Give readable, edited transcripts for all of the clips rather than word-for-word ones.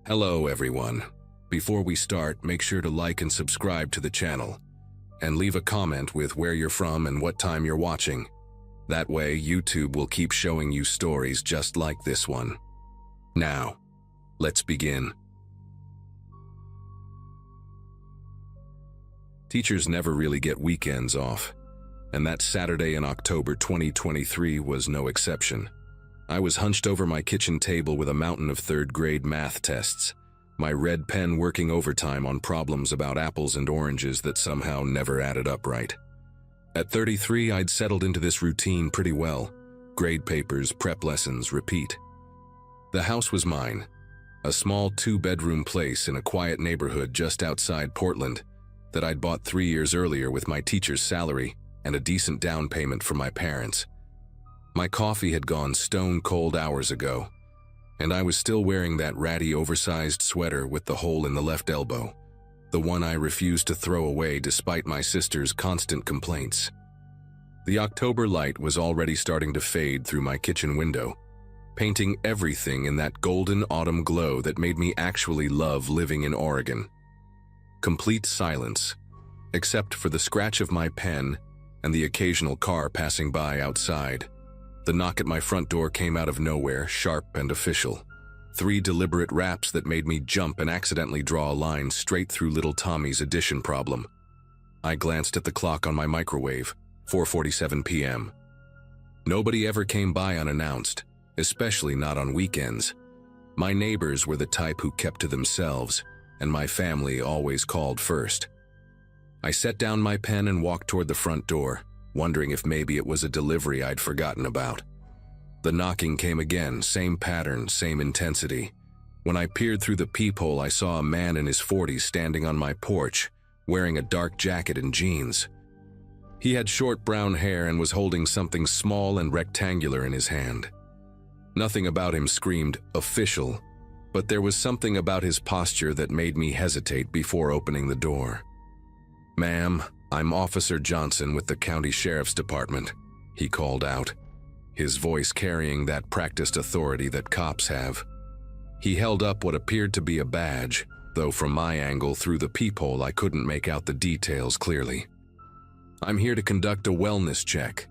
Hello everyone. Before we start, make sure to like and subscribe to the channel, and leave a comment with where you're from and what time you're watching. That way, YouTube will keep showing you stories just like this one. Now, let's begin. Teachers never really get weekends off, and that Saturday in October 2023 was no exception. I was hunched over my kitchen table with a mountain of third-grade math tests, my red pen working overtime on problems about apples and oranges that somehow never added up right. At 33, I'd settled into this routine pretty well. Grade papers, prep lessons, repeat. The house was mine, a small two-bedroom place in a quiet neighborhood just outside Portland that I'd bought 3 years earlier with my teacher's salary and a decent down payment from my parents. My coffee had gone stone cold hours ago, and I was still wearing that ratty oversized sweater with the hole in the left elbow, the one I refused to throw away despite my sister's constant complaints. The October light was already starting to fade through my kitchen window, painting everything in that golden autumn glow that made me actually love living in Oregon. Complete silence, except for the scratch of my pen and the occasional car passing by outside. The knock at my front door came out of nowhere, sharp and official. 3 deliberate raps that made me jump and accidentally draw a line straight through little Tommy's addition problem. I glanced at the clock on my microwave, 4:47 p.m. Nobody ever came by unannounced, especially not on weekends. My neighbors were the type who kept to themselves, and my family always called first. I set down my pen and walked toward the front door, wondering if maybe it was a delivery I'd forgotten about. The knocking came again, same pattern, same intensity. When I peered through the peephole, I saw a man in his 40s standing on my porch, wearing a dark jacket and jeans. He had short brown hair and was holding something small and rectangular in his hand. Nothing about him screamed official, but there was something about his posture that made me hesitate before opening the door. "Ma'am, I'm Officer Johnson with the County Sheriff's Department," he called out, his voice carrying that practiced authority that cops have. He held up what appeared to be a badge, though from my angle through the peephole I couldn't make out the details clearly. "I'm here to conduct a wellness check.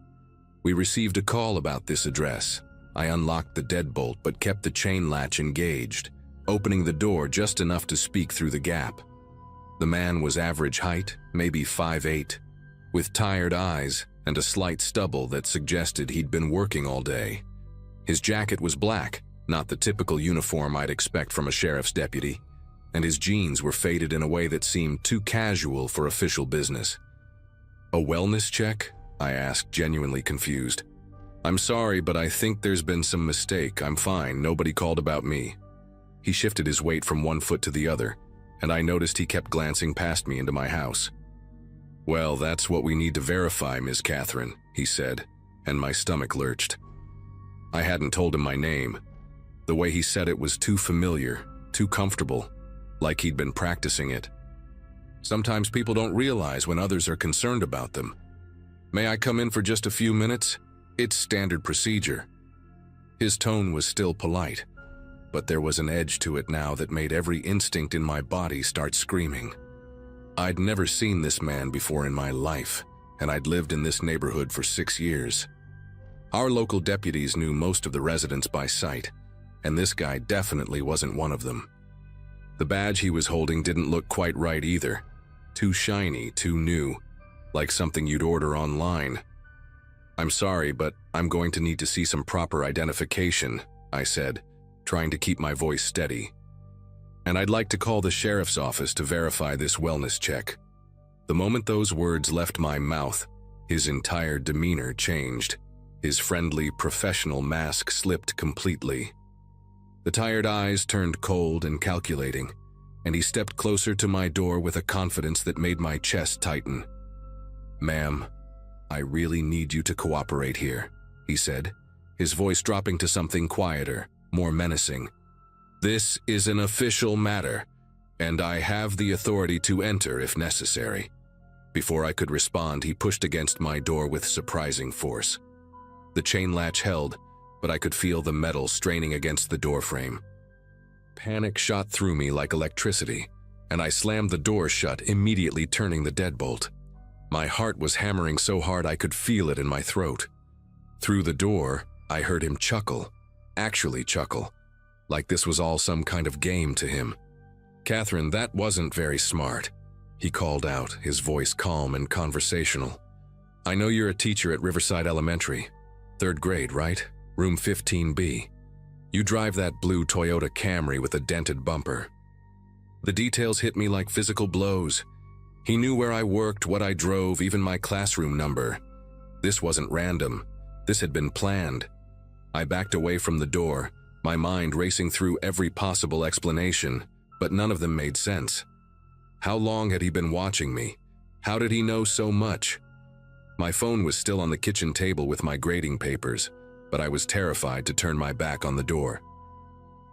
We received a call about this address." I unlocked the deadbolt but kept the chain latch engaged, opening the door just enough to speak through the gap. The man was average height, maybe 5'8", with tired eyes and a slight stubble that suggested he'd been working all day. His jacket was black, not the typical uniform I'd expect from a sheriff's deputy, and his jeans were faded in a way that seemed too casual for official business. "A wellness check?" I asked, genuinely confused. "I'm sorry, but I think there's been some mistake. I'm fine, nobody called about me." He shifted his weight from one foot to the other, and I noticed he kept glancing past me into my house. "Well, that's what we need to verify, Ms. Catherine," he said, and my stomach lurched. I hadn't told him my name. The way he said it was too familiar, too comfortable, like he'd been practicing it. Sometimes people don't realize when others are concerned about them. "May I come in for just a few minutes? It's standard procedure." His tone was still polite, but there was an edge to it now that made every instinct in my body start screaming. I'd never seen this man before in my life, and I'd lived in this neighborhood for 6 years. Our local deputies knew most of the residents by sight, and this guy definitely wasn't one of them. The badge he was holding didn't look quite right either. Too shiny, too new, like something you'd order online. "I'm sorry, but I'm going to need to see some proper identification," I said, trying to keep my voice steady. "And I'd like to call the sheriff's office to verify this wellness check." The moment those words left my mouth, his entire demeanor changed. His friendly, professional mask slipped completely. The tired eyes turned cold and calculating, and he stepped closer to my door with a confidence that made my chest tighten. "Ma'am, I really need you to cooperate here," he said, his voice dropping to something quieter, more menacing. "This is an official matter, and I have the authority to enter if necessary." Before I could respond, he pushed against my door with surprising force. The chain latch held, but I could feel the metal straining against the doorframe. Panic shot through me like electricity, and I slammed the door shut, immediately turning the deadbolt. My heart was hammering so hard I could feel it in my throat. Through the door, I heard him chuckle, actually chuckle, like this was all some kind of game to him. "Catherine, that wasn't very smart," he called out, his voice calm and conversational. "I know you're a teacher at Riverside Elementary. 3rd grade, right? Room 15B. You drive that blue Toyota Camry with a dented bumper." The details hit me like physical blows. He knew where I worked, what I drove, even my classroom number. This wasn't random. This had been planned. I backed away from the door, my mind racing through every possible explanation, but none of them made sense. How long had he been watching me? How did he know so much? My phone was still on the kitchen table with my grading papers, but I was terrified to turn my back on the door.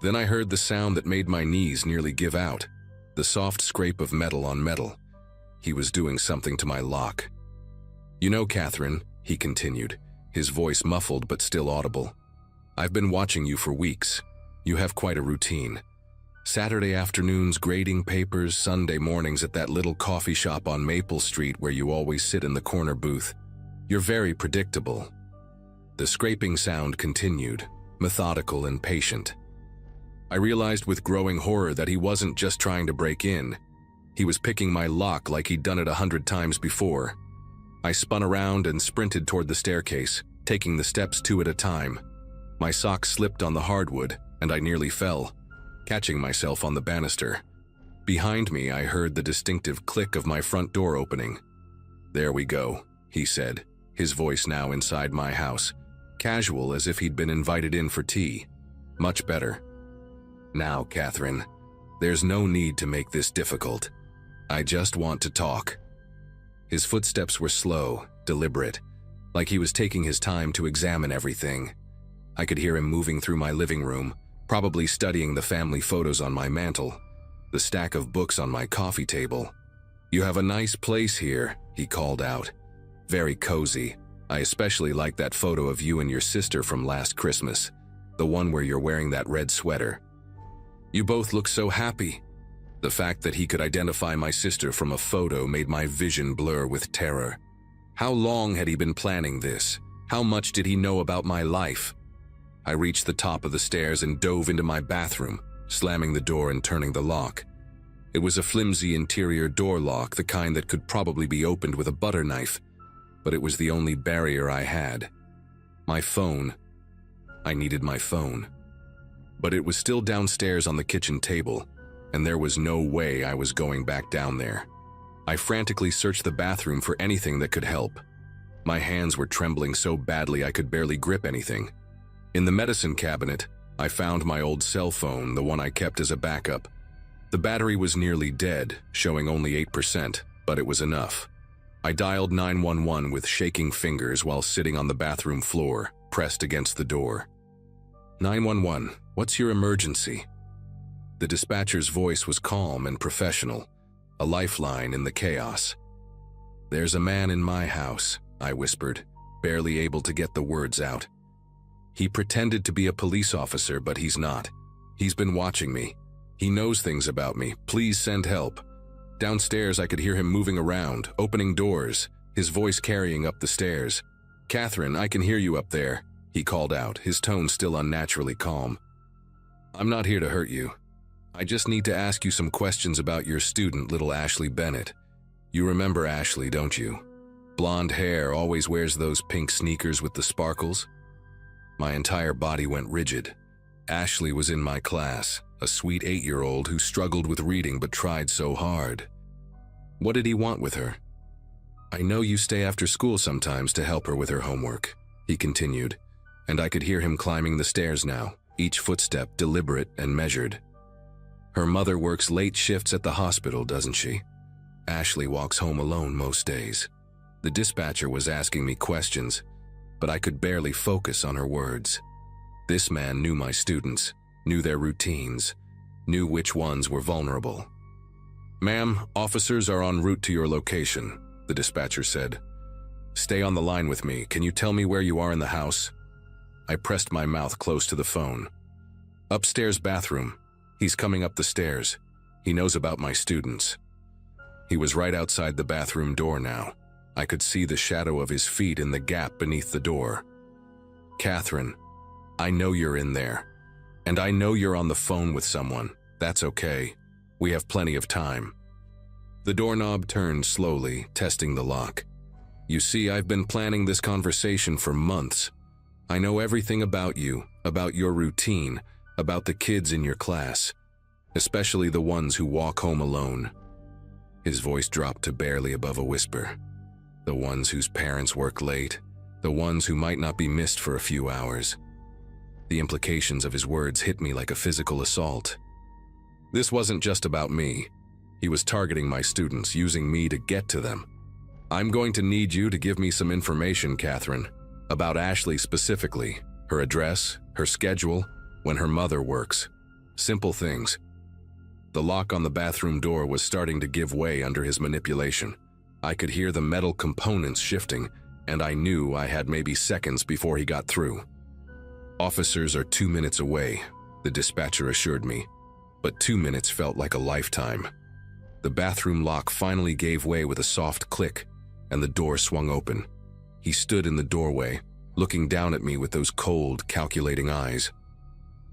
Then I heard the sound that made my knees nearly give out, the soft scrape of metal on metal. He was doing something to my lock. "You know, Catherine," he continued, his voice muffled but still audible, "I've been watching you for weeks. You have quite a routine. Saturday afternoons grading papers, Sunday mornings at that little coffee shop on Maple Street where you always sit in the corner booth. You're very predictable." The scraping sound continued, methodical and patient. I realized with growing horror that he wasn't just trying to break in. He was picking my lock like he'd done it 100 times before. I spun around and sprinted toward the staircase, taking the steps 2 at a time. My sock slipped on the hardwood, and I nearly fell, catching myself on the banister. Behind me, I heard the distinctive click of my front door opening. "There we go," he said, his voice now inside my house, casual as if he'd been invited in for tea. "Much better. Now, Catherine, there's no need to make this difficult. I just want to talk." His footsteps were slow, deliberate, like he was taking his time to examine everything. I could hear him moving through my living room, probably studying the family photos on my mantel, the stack of books on my coffee table. "You have a nice place here," he called out. "Very cozy. I especially like that photo of you and your sister from last Christmas, the one where you're wearing that red sweater. You both look so happy." The fact that he could identify my sister from a photo made my vision blur with terror. How long had he been planning this? How much did he know about my life? I reached the top of the stairs and dove into my bathroom, slamming the door and turning the lock. It was a flimsy interior door lock, the kind that could probably be opened with a butter knife, but it was the only barrier I had. My phone. I needed my phone. But it was still downstairs on the kitchen table, and there was no way I was going back down there. I frantically searched the bathroom for anything that could help. My hands were trembling so badly I could barely grip anything. In the medicine cabinet, I found my old cell phone, the one I kept as a backup. The battery was nearly dead, showing only 8%, but it was enough. I dialed 911 with shaking fingers while sitting on the bathroom floor, pressed against the door. 911, what's your emergency? The dispatcher's voice was calm and professional, a lifeline in the chaos. There's a man in my house, I whispered, barely able to get the words out. He pretended to be a police officer, but he's not. He's been watching me. He knows things about me. Please send help. Downstairs, I could hear him moving around, opening doors, his voice carrying up the stairs. Catherine, I can hear you up there, he called out, his tone still unnaturally calm. I'm not here to hurt you. I just need to ask you some questions about your student, little Ashley Bennett. You remember Ashley, don't you? Blonde hair, always wears those pink sneakers with the sparkles. My entire body went rigid. Ashley was in my class, a sweet 8-year-old who struggled with reading but tried so hard. What did he want with her? I know you stay after school sometimes to help her with her homework, he continued, and I could hear him climbing the stairs now, each footstep deliberate and measured. Her mother works late shifts at the hospital, doesn't she? Ashley walks home alone most days. The dispatcher was asking me questions, but I could barely focus on her words. This man knew my students, knew their routines, knew which ones were vulnerable. Ma'am, officers are en route to your location, the dispatcher said. Stay on the line with me. Can you tell me where you are in the house? I pressed my mouth close to the phone. Upstairs bathroom, He's coming up the stairs. He knows about my students. He was right outside the bathroom door now. I could see the shadow of his feet in the gap beneath the door. Catherine, I know you're in there. And I know you're on the phone with someone. That's okay. We have plenty of time. The doorknob turned slowly, testing the lock. You see, I've been planning this conversation for months. I know everything about you, about your routine, about the kids in your class, especially the ones who walk home alone. His voice dropped to barely above a whisper. The ones whose parents work late, the ones who might not be missed for a few hours. The implications of his words hit me like a physical assault. This wasn't just about me. He was targeting my students, using me to get to them. I'm going to need you to give me some information, Catherine, about Ashley specifically, her address, her schedule, when her mother works. Simple things. The lock on the bathroom door was starting to give way under his manipulation. I could hear the metal components shifting, and I knew I had maybe seconds before he got through. Officers are 2 minutes away, the dispatcher assured me, but 2 minutes felt like a lifetime. The bathroom lock finally gave way with a soft click, and the door swung open. He stood in the doorway, looking down at me with those cold, calculating eyes.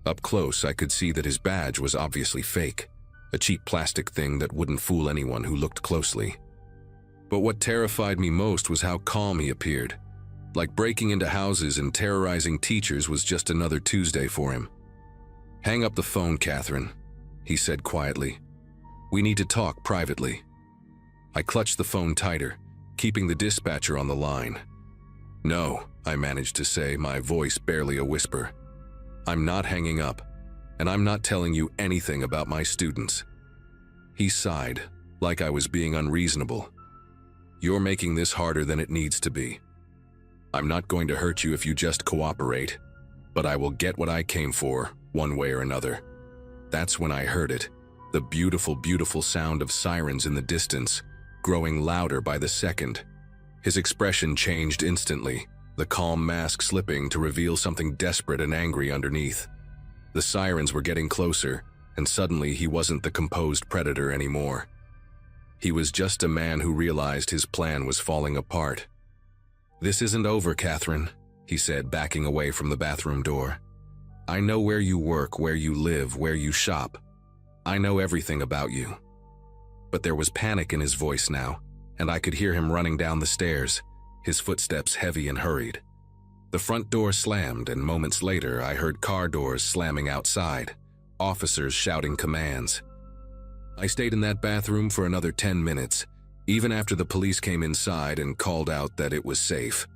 Up close, I could see that his badge was obviously fake, a cheap plastic thing that wouldn't fool anyone who looked closely. But what terrified me most was how calm he appeared. Like breaking into houses and terrorizing teachers was just another Tuesday for him. "Hang up the phone, Catherine," he said quietly. "We need to talk privately." I clutched the phone tighter, keeping the dispatcher on the line. "No," I managed to say, my voice barely a whisper. "I'm not hanging up, and I'm not telling you anything about my students." He sighed, like I was being unreasonable. "You're making this harder than it needs to be. I'm not going to hurt you if you just cooperate, but I will get what I came for, one way or another." That's when I heard it, the beautiful, beautiful sound of sirens in the distance, growing louder by the second. His expression changed instantly, the calm mask slipping to reveal something desperate and angry underneath. The sirens were getting closer, and suddenly he wasn't the composed predator anymore. He was just a man who realized his plan was falling apart. "This isn't over, Catherine," he said, backing away from the bathroom door. "I know where you work, where you live, where you shop. I know everything about you." But there was panic in his voice now, and I could hear him running down the stairs, his footsteps heavy and hurried. The front door slammed, and moments later I heard car doors slamming outside, officers shouting commands. I stayed in that bathroom for another 10 minutes, even after the police came inside and called out that it was safe.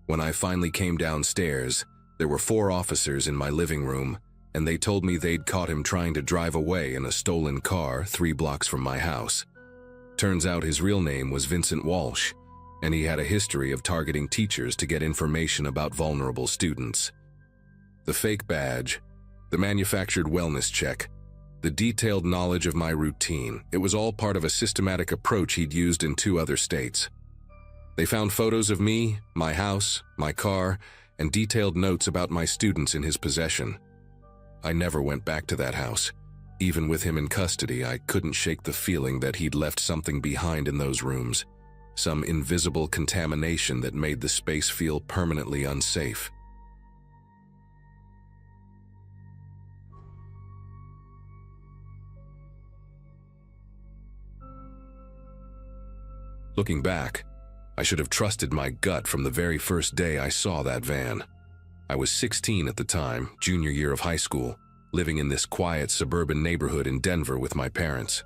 When I finally came downstairs, there were 4 officers in my living room, and they told me they'd caught him trying to drive away in a stolen car 3 blocks from my house. Turns out his real name was Vincent Walsh, and he had a history of targeting teachers to get information about vulnerable students. The fake badge, the manufactured wellness check, the detailed knowledge of my routine, it was all part of a systematic approach he'd used in 2 other states. They found photos of me, my house, my car, and detailed notes about my students in his possession. I never went back to that house. Even with him in custody, I couldn't shake the feeling that he'd left something behind in those rooms, some invisible contamination that made the space feel permanently unsafe. Looking back, I should have trusted my gut from the very first day I saw that van. I was 16 at the time, junior year of high school, living in this quiet suburban neighborhood in Denver with my parents.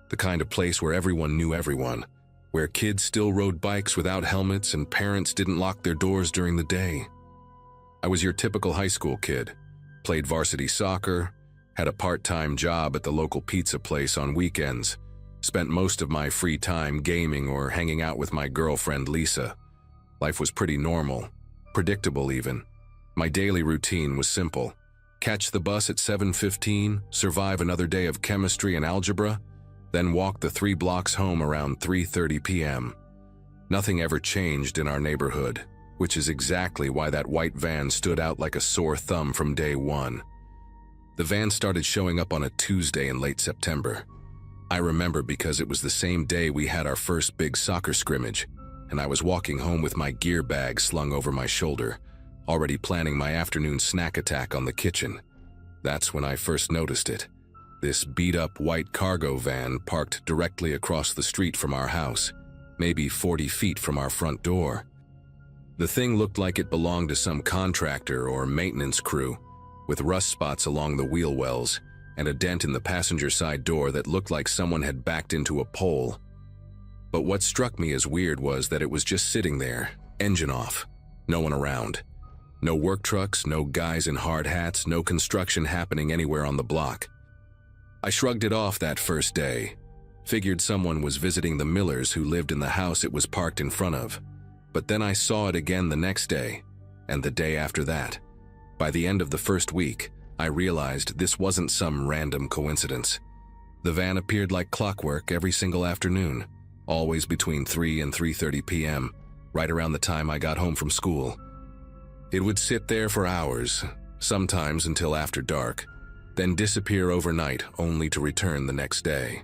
The kind of place where everyone knew everyone, where kids still rode bikes without helmets and parents didn't lock their doors during the day. I was your typical high school kid, played varsity soccer, had a part-time job at the local pizza place on weekends, spent most of my free time gaming or hanging out with my girlfriend Lisa. Life was pretty normal, predictable even. My daily routine was simple. Catch the bus at 7:15, survive another day of chemistry and algebra, then walk the 3 blocks home around 3:30 p.m. Nothing ever changed in our neighborhood, which is exactly why that white van stood out like a sore thumb from day one. The van started showing up on a Tuesday in late September. I remember because it was the same day we had our first big soccer scrimmage, and I was walking home with my gear bag slung over my shoulder, already planning my afternoon snack attack on the kitchen. That's when I first noticed it. This beat-up white cargo van parked directly across the street from our house, maybe 40 feet from our front door. The thing looked like it belonged to some contractor or maintenance crew, with rust spots along the wheel wells and a dent in the passenger side door that looked like someone had backed into a pole. But what struck me as weird was that it was just sitting there, engine off, no one around. No work trucks, no guys in hard hats, no construction happening anywhere on the block. I shrugged it off that first day, figured someone was visiting the Millers who lived in the house it was parked in front of. But then I saw it again the next day, and the day after that. By the end of the first week, I realized this wasn't some random coincidence. The van appeared like clockwork every single afternoon, always between 3 and 3:30 p.m., right around the time I got home from school. It would sit there for hours, sometimes until after dark, then disappear overnight only to return the next day.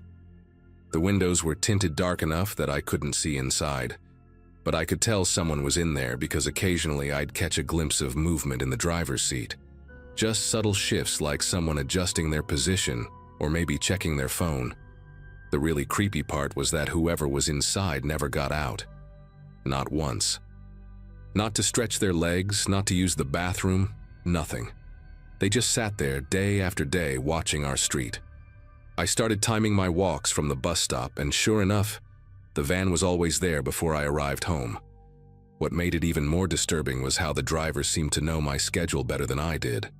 The windows were tinted dark enough that I couldn't see inside, but I could tell someone was in there because occasionally I'd catch a glimpse of movement in the driver's seat. Just subtle shifts like someone adjusting their position or maybe checking their phone. The really creepy part was that whoever was inside never got out. Not once. Not to stretch their legs, not to use the bathroom, nothing. They just sat there day after day watching our street. I started timing my walks from the bus stop, and sure enough, the van was always there before I arrived home. What made it even more disturbing was how the driver seemed to know my schedule better than I did.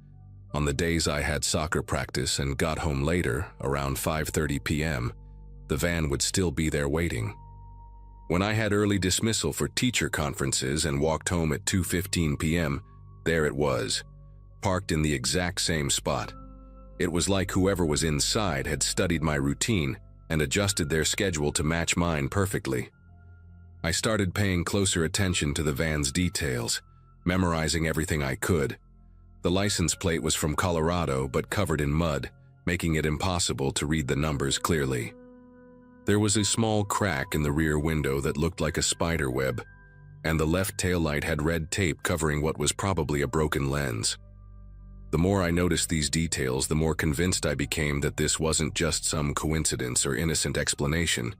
On the days I had soccer practice and got home later, around 5:30 p.m., the van would still be there waiting. When I had early dismissal for teacher conferences and walked home at 2:15 p.m., there it was, parked in the exact same spot. It was like whoever was inside had studied my routine and adjusted their schedule to match mine perfectly. I started paying closer attention to the van's details, memorizing everything I could. The license plate was from Colorado but covered in mud, making it impossible to read the numbers clearly. There was a small crack in the rear window that looked like a spider web, and the left taillight had red tape covering what was probably a broken lens. The more I noticed these details, the more convinced I became that this wasn't just some coincidence or innocent explanation.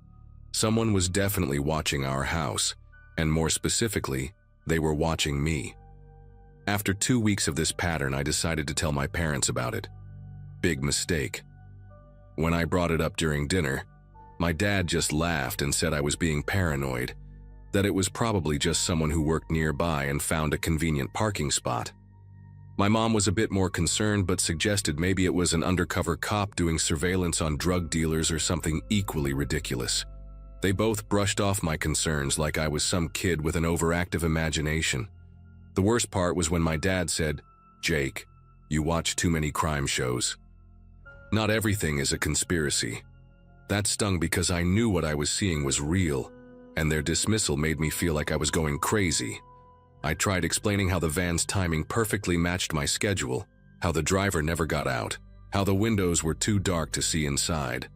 Someone was definitely watching our house, and more specifically, they were watching me. After 2 weeks of this pattern, I decided to tell my parents about it. Big mistake. When I brought it up during dinner, my dad just laughed and said I was being paranoid, that it was probably just someone who worked nearby and found a convenient parking spot. My mom was a bit more concerned but suggested maybe it was an undercover cop doing surveillance on drug dealers or something equally ridiculous. They both brushed off my concerns like I was some kid with an overactive imagination. The worst part was when my dad said, "Jake, you watch too many crime shows. Not everything is a conspiracy." That stung because I knew what I was seeing was real, and their dismissal made me feel like I was going crazy. I tried explaining how the van's timing perfectly matched my schedule, how the driver never got out, how the windows were too dark to see inside.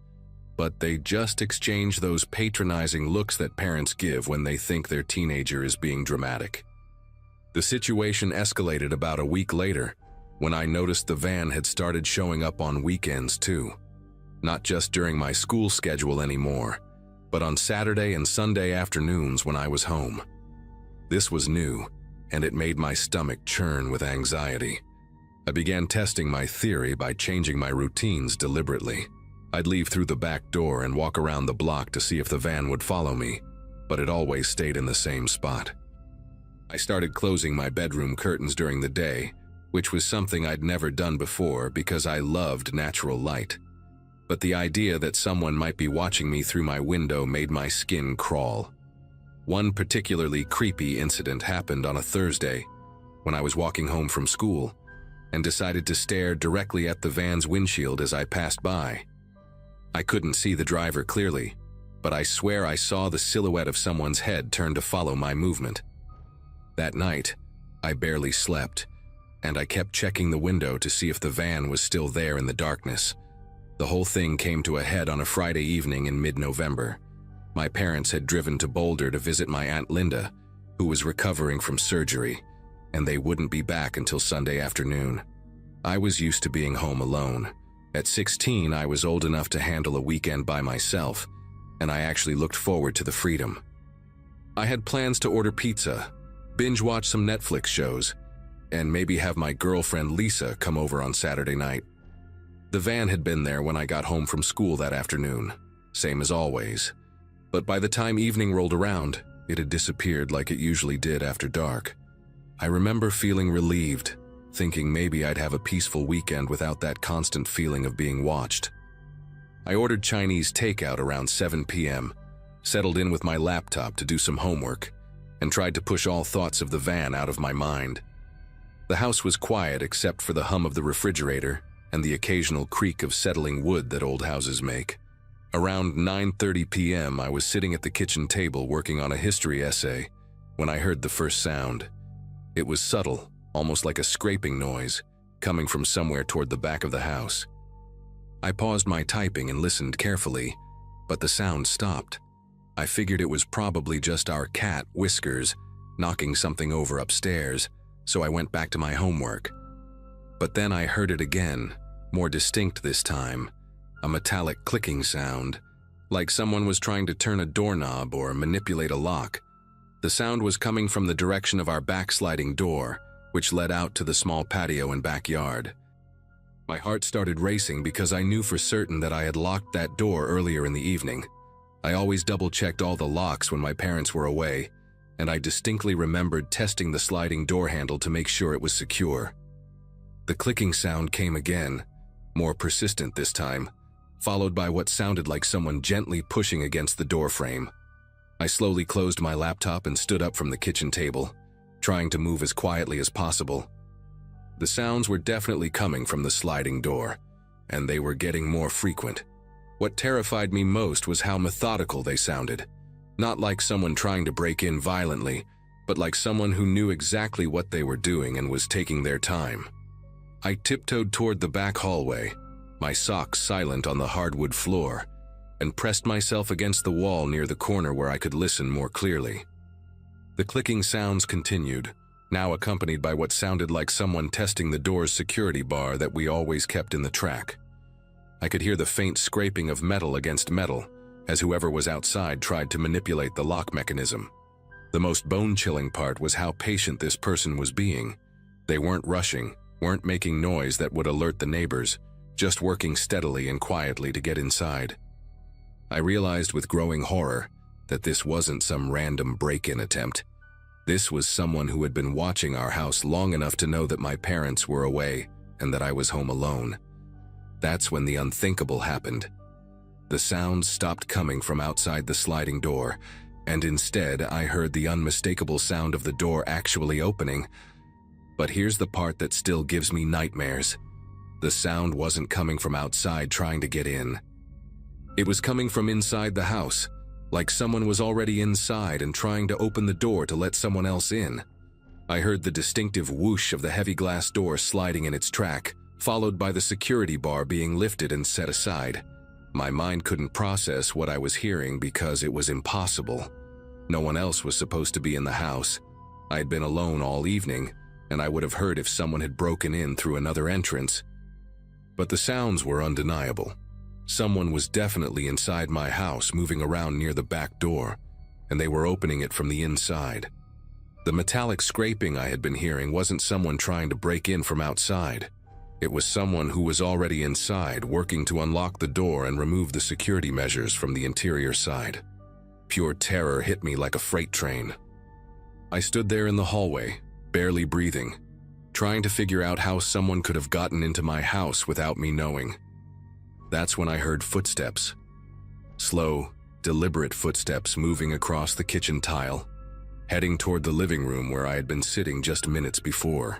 But they just exchanged those patronizing looks that parents give when they think their teenager is being dramatic. The situation escalated about a week later, when I noticed the van had started showing up on weekends too. Not just during my school schedule anymore, but on Saturday and Sunday afternoons when I was home. This was new, and it made my stomach churn with anxiety. I began testing my theory by changing my routines deliberately. I'd leave through the back door and walk around the block to see if the van would follow me, but it always stayed in the same spot. I started closing my bedroom curtains during the day, which was something I'd never done before because I loved natural light. But the idea that someone might be watching me through my window made my skin crawl. One particularly creepy incident happened on a Thursday when I was walking home from school and decided to stare directly at the van's windshield as I passed by. I couldn't see the driver clearly, but I swear I saw the silhouette of someone's head turn to follow my movement. That night, I barely slept, and I kept checking the window to see if the van was still there in the darkness. The whole thing came to a head on a Friday evening in mid-November. My parents had driven to Boulder to visit my Aunt Linda, who was recovering from surgery, and they wouldn't be back until Sunday afternoon. I was used to being home alone. At 16, I was old enough to handle a weekend by myself, and I actually looked forward to the freedom. I had plans to order pizza, binge watch some Netflix shows, and maybe have my girlfriend Lisa come over on Saturday night. The van had been there when I got home from school that afternoon, same as always. But by the time evening rolled around, it had disappeared like it usually did after dark. I remember feeling relieved, thinking maybe I'd have a peaceful weekend without that constant feeling of being watched. I ordered Chinese takeout around 7 p.m., settled in with my laptop to do some homework, and tried to push all thoughts of the van out of my mind. The house was quiet except for the hum of the refrigerator and the occasional creak of settling wood that old houses make. Around 9:30 p.m., I was sitting at the kitchen table working on a history essay when I heard the first sound. It was subtle, almost like a scraping noise, coming from somewhere toward the back of the house. I paused my typing and listened carefully, but the sound stopped. I figured it was probably just our cat, Whiskers, knocking something over upstairs, so I went back to my homework. But then I heard it again, more distinct this time, a metallic clicking sound, like someone was trying to turn a doorknob or manipulate a lock. The sound was coming from the direction of our backsliding door, which led out to the small patio and backyard. My heart started racing because I knew for certain that I had locked that door earlier in the evening. I always double-checked all the locks when my parents were away, and I distinctly remembered testing the sliding door handle to make sure it was secure. The clicking sound came again, more persistent this time, followed by what sounded like someone gently pushing against the door frame. I slowly closed my laptop and stood up from the kitchen table, trying to move as quietly as possible. The sounds were definitely coming from the sliding door, and they were getting more frequent. What terrified me most was how methodical they sounded. Not like someone trying to break in violently, but like someone who knew exactly what they were doing and was taking their time. I tiptoed toward the back hallway, my socks silent on the hardwood floor, and pressed myself against the wall near the corner where I could listen more clearly. The clicking sounds continued, now accompanied by what sounded like someone testing the door's security bar that we always kept in the track. I could hear the faint scraping of metal against metal as whoever was outside tried to manipulate the lock mechanism. The most bone-chilling part was how patient this person was being. They weren't rushing, weren't making noise that would alert the neighbors, just working steadily and quietly to get inside. I realized with growing horror that this wasn't some random break-in attempt. This was someone who had been watching our house long enough to know that my parents were away and that I was home alone. That's when the unthinkable happened. The sounds stopped coming from outside the sliding door, and instead I heard the unmistakable sound of the door actually opening. But here's the part that still gives me nightmares. The sound wasn't coming from outside trying to get in. It was coming from inside the house, like someone was already inside and trying to open the door to let someone else in. I heard the distinctive whoosh of the heavy glass door sliding in its track, followed by the security bar being lifted and set aside. My mind couldn't process what I was hearing because it was impossible. No one else was supposed to be in the house. I had been alone all evening, and I would have heard if someone had broken in through another entrance. But the sounds were undeniable. Someone was definitely inside my house moving around near the back door, and they were opening it from the inside. The metallic scraping I had been hearing wasn't someone trying to break in from outside. It was someone who was already inside, working to unlock the door and remove the security measures from the interior side. Pure terror hit me like a freight train. I stood there in the hallway, barely breathing, trying to figure out how someone could have gotten into my house without me knowing. That's when I heard footsteps. Slow, deliberate footsteps moving across the kitchen tile, heading toward the living room where I had been sitting just minutes before.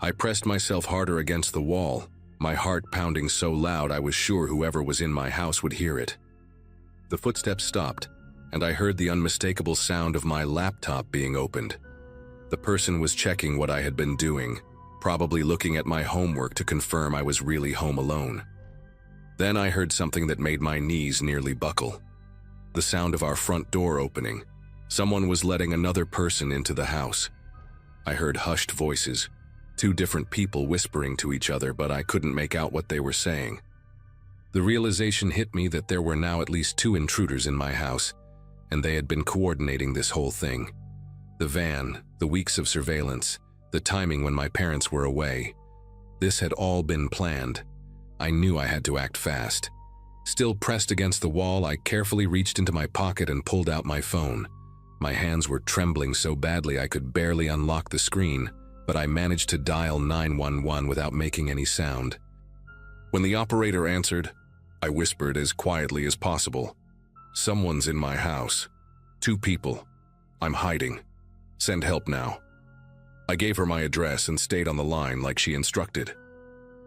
I pressed myself harder against the wall, my heart pounding so loud I was sure whoever was in my house would hear it. The footsteps stopped, and I heard the unmistakable sound of my laptop being opened. The person was checking what I had been doing, probably looking at my homework to confirm I was really home alone. Then I heard something that made my knees nearly buckle. The sound of our front door opening. Someone was letting another person into the house. I heard hushed voices, two different people whispering to each other, but I couldn't make out what they were saying. The realization hit me that there were now at least 2 intruders in my house, and they had been coordinating this whole thing. The van, the weeks of surveillance, the timing when my parents were away. This had all been planned. I knew I had to act fast. Still pressed against the wall, I carefully reached into my pocket and pulled out my phone. My hands were trembling so badly I could barely unlock the screen, but I managed to dial 911 without making any sound. When the operator answered, I whispered as quietly as possible, "Someone's in my house. 2 people. I'm hiding. Send help now." I gave her my address and stayed on the line like she instructed.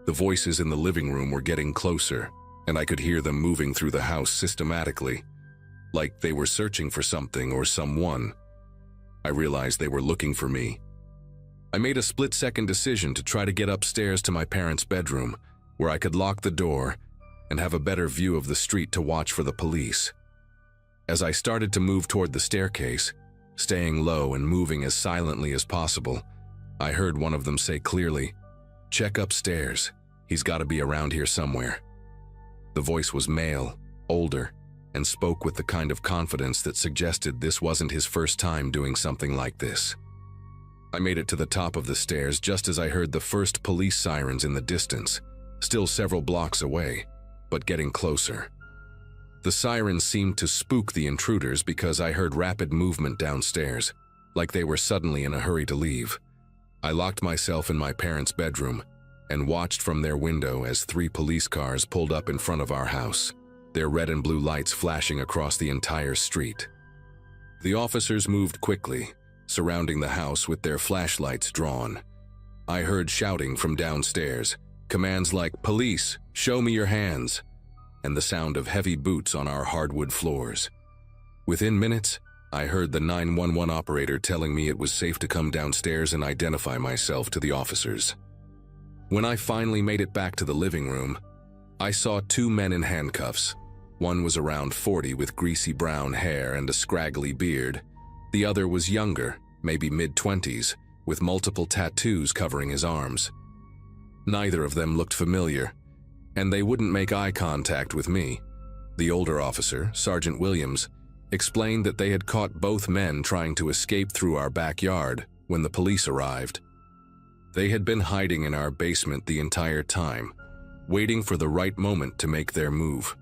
The voices in the living room were getting closer, and I could hear them moving through the house systematically, like they were searching for something or someone. I realized they were looking for me. I made a split-second decision to try to get upstairs to my parents' bedroom, where I could lock the door and have a better view of the street to watch for the police. As I started to move toward the staircase, staying low and moving as silently as possible, I heard one of them say clearly, "Check upstairs. He's got to be around here somewhere." The voice was male, older, and spoke with the kind of confidence that suggested this wasn't his first time doing something like this. I made it to the top of the stairs just as I heard the first police sirens in the distance, still several blocks away, but getting closer. The sirens seemed to spook the intruders because I heard rapid movement downstairs, like they were suddenly in a hurry to leave. I locked myself in my parents' bedroom and watched from their window as 3 police cars pulled up in front of our house, their red and blue lights flashing across the entire street. The officers moved quickly, surrounding the house with their flashlights drawn. I heard shouting from downstairs, commands like, "Police, show me your hands," and the sound of heavy boots on our hardwood floors. Within minutes, I heard the 911 operator telling me it was safe to come downstairs and identify myself to the officers. When I finally made it back to the living room, I saw 2 men in handcuffs. One was around 40 with greasy brown hair and a scraggly beard. The other was younger, maybe mid-20s, with multiple tattoos covering his arms. Neither of them looked familiar, and they wouldn't make eye contact with me. The older officer, Sergeant Williams, explained that they had caught both men trying to escape through our backyard when the police arrived. They had been hiding in our basement the entire time, waiting for the right moment to make their move.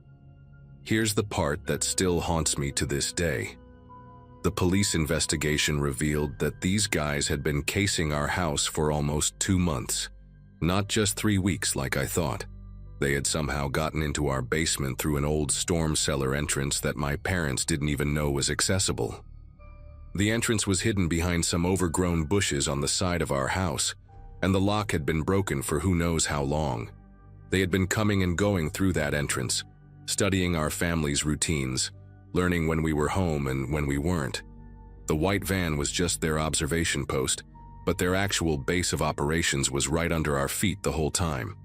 Here's the part that still haunts me to this day. The police investigation revealed that these guys had been casing our house for almost 2 months, not just 3 weeks like I thought. They had somehow gotten into our basement through an old storm cellar entrance that my parents didn't even know was accessible. The entrance was hidden behind some overgrown bushes on the side of our house, and the lock had been broken for who knows how long. They had been coming and going through that entrance, studying our family's routines, learning when we were home and when we weren't. The white van was just their observation post, but their actual base of operations was right under our feet the whole time.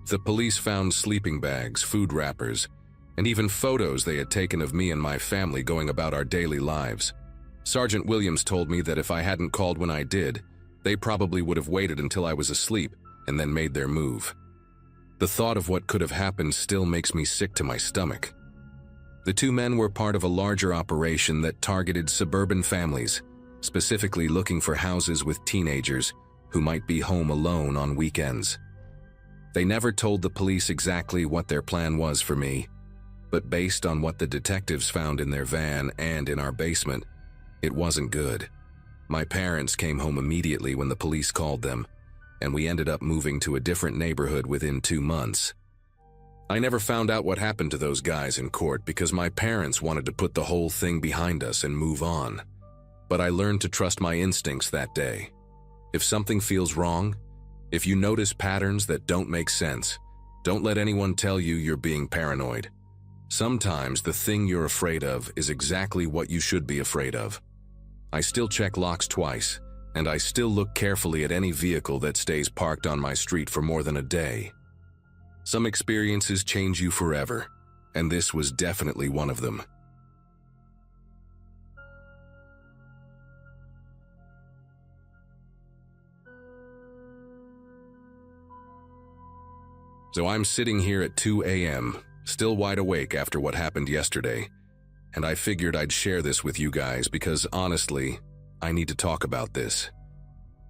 The police found sleeping bags, food wrappers, and even photos they had taken of me and my family going about our daily lives. Sergeant Williams told me that if I hadn't called when I did, they probably would have waited until I was asleep and then made their move. The thought of what could have happened still makes me sick to my stomach. The 2 men were part of a larger operation that targeted suburban families, specifically looking for houses with teenagers who might be home alone on weekends. They never told the police exactly what their plan was for me, but based on what the detectives found in their van and in our basement, it wasn't good. My parents came home immediately when the police called them, and we ended up moving to a different neighborhood within 2 months. I never found out what happened to those guys in court because my parents wanted to put the whole thing behind us and move on. But I learned to trust my instincts that day. If something feels wrong, if you notice patterns that don't make sense, don't let anyone tell you you're being paranoid. Sometimes the thing you're afraid of is exactly what you should be afraid of. I still check locks twice, and I still look carefully at any vehicle that stays parked on my street for more than a day. Some experiences change you forever, and this was definitely one of them. So I'm sitting here at 2 a.m., still wide awake after what happened yesterday, and I figured I'd share this with you guys because honestly, I need to talk about this.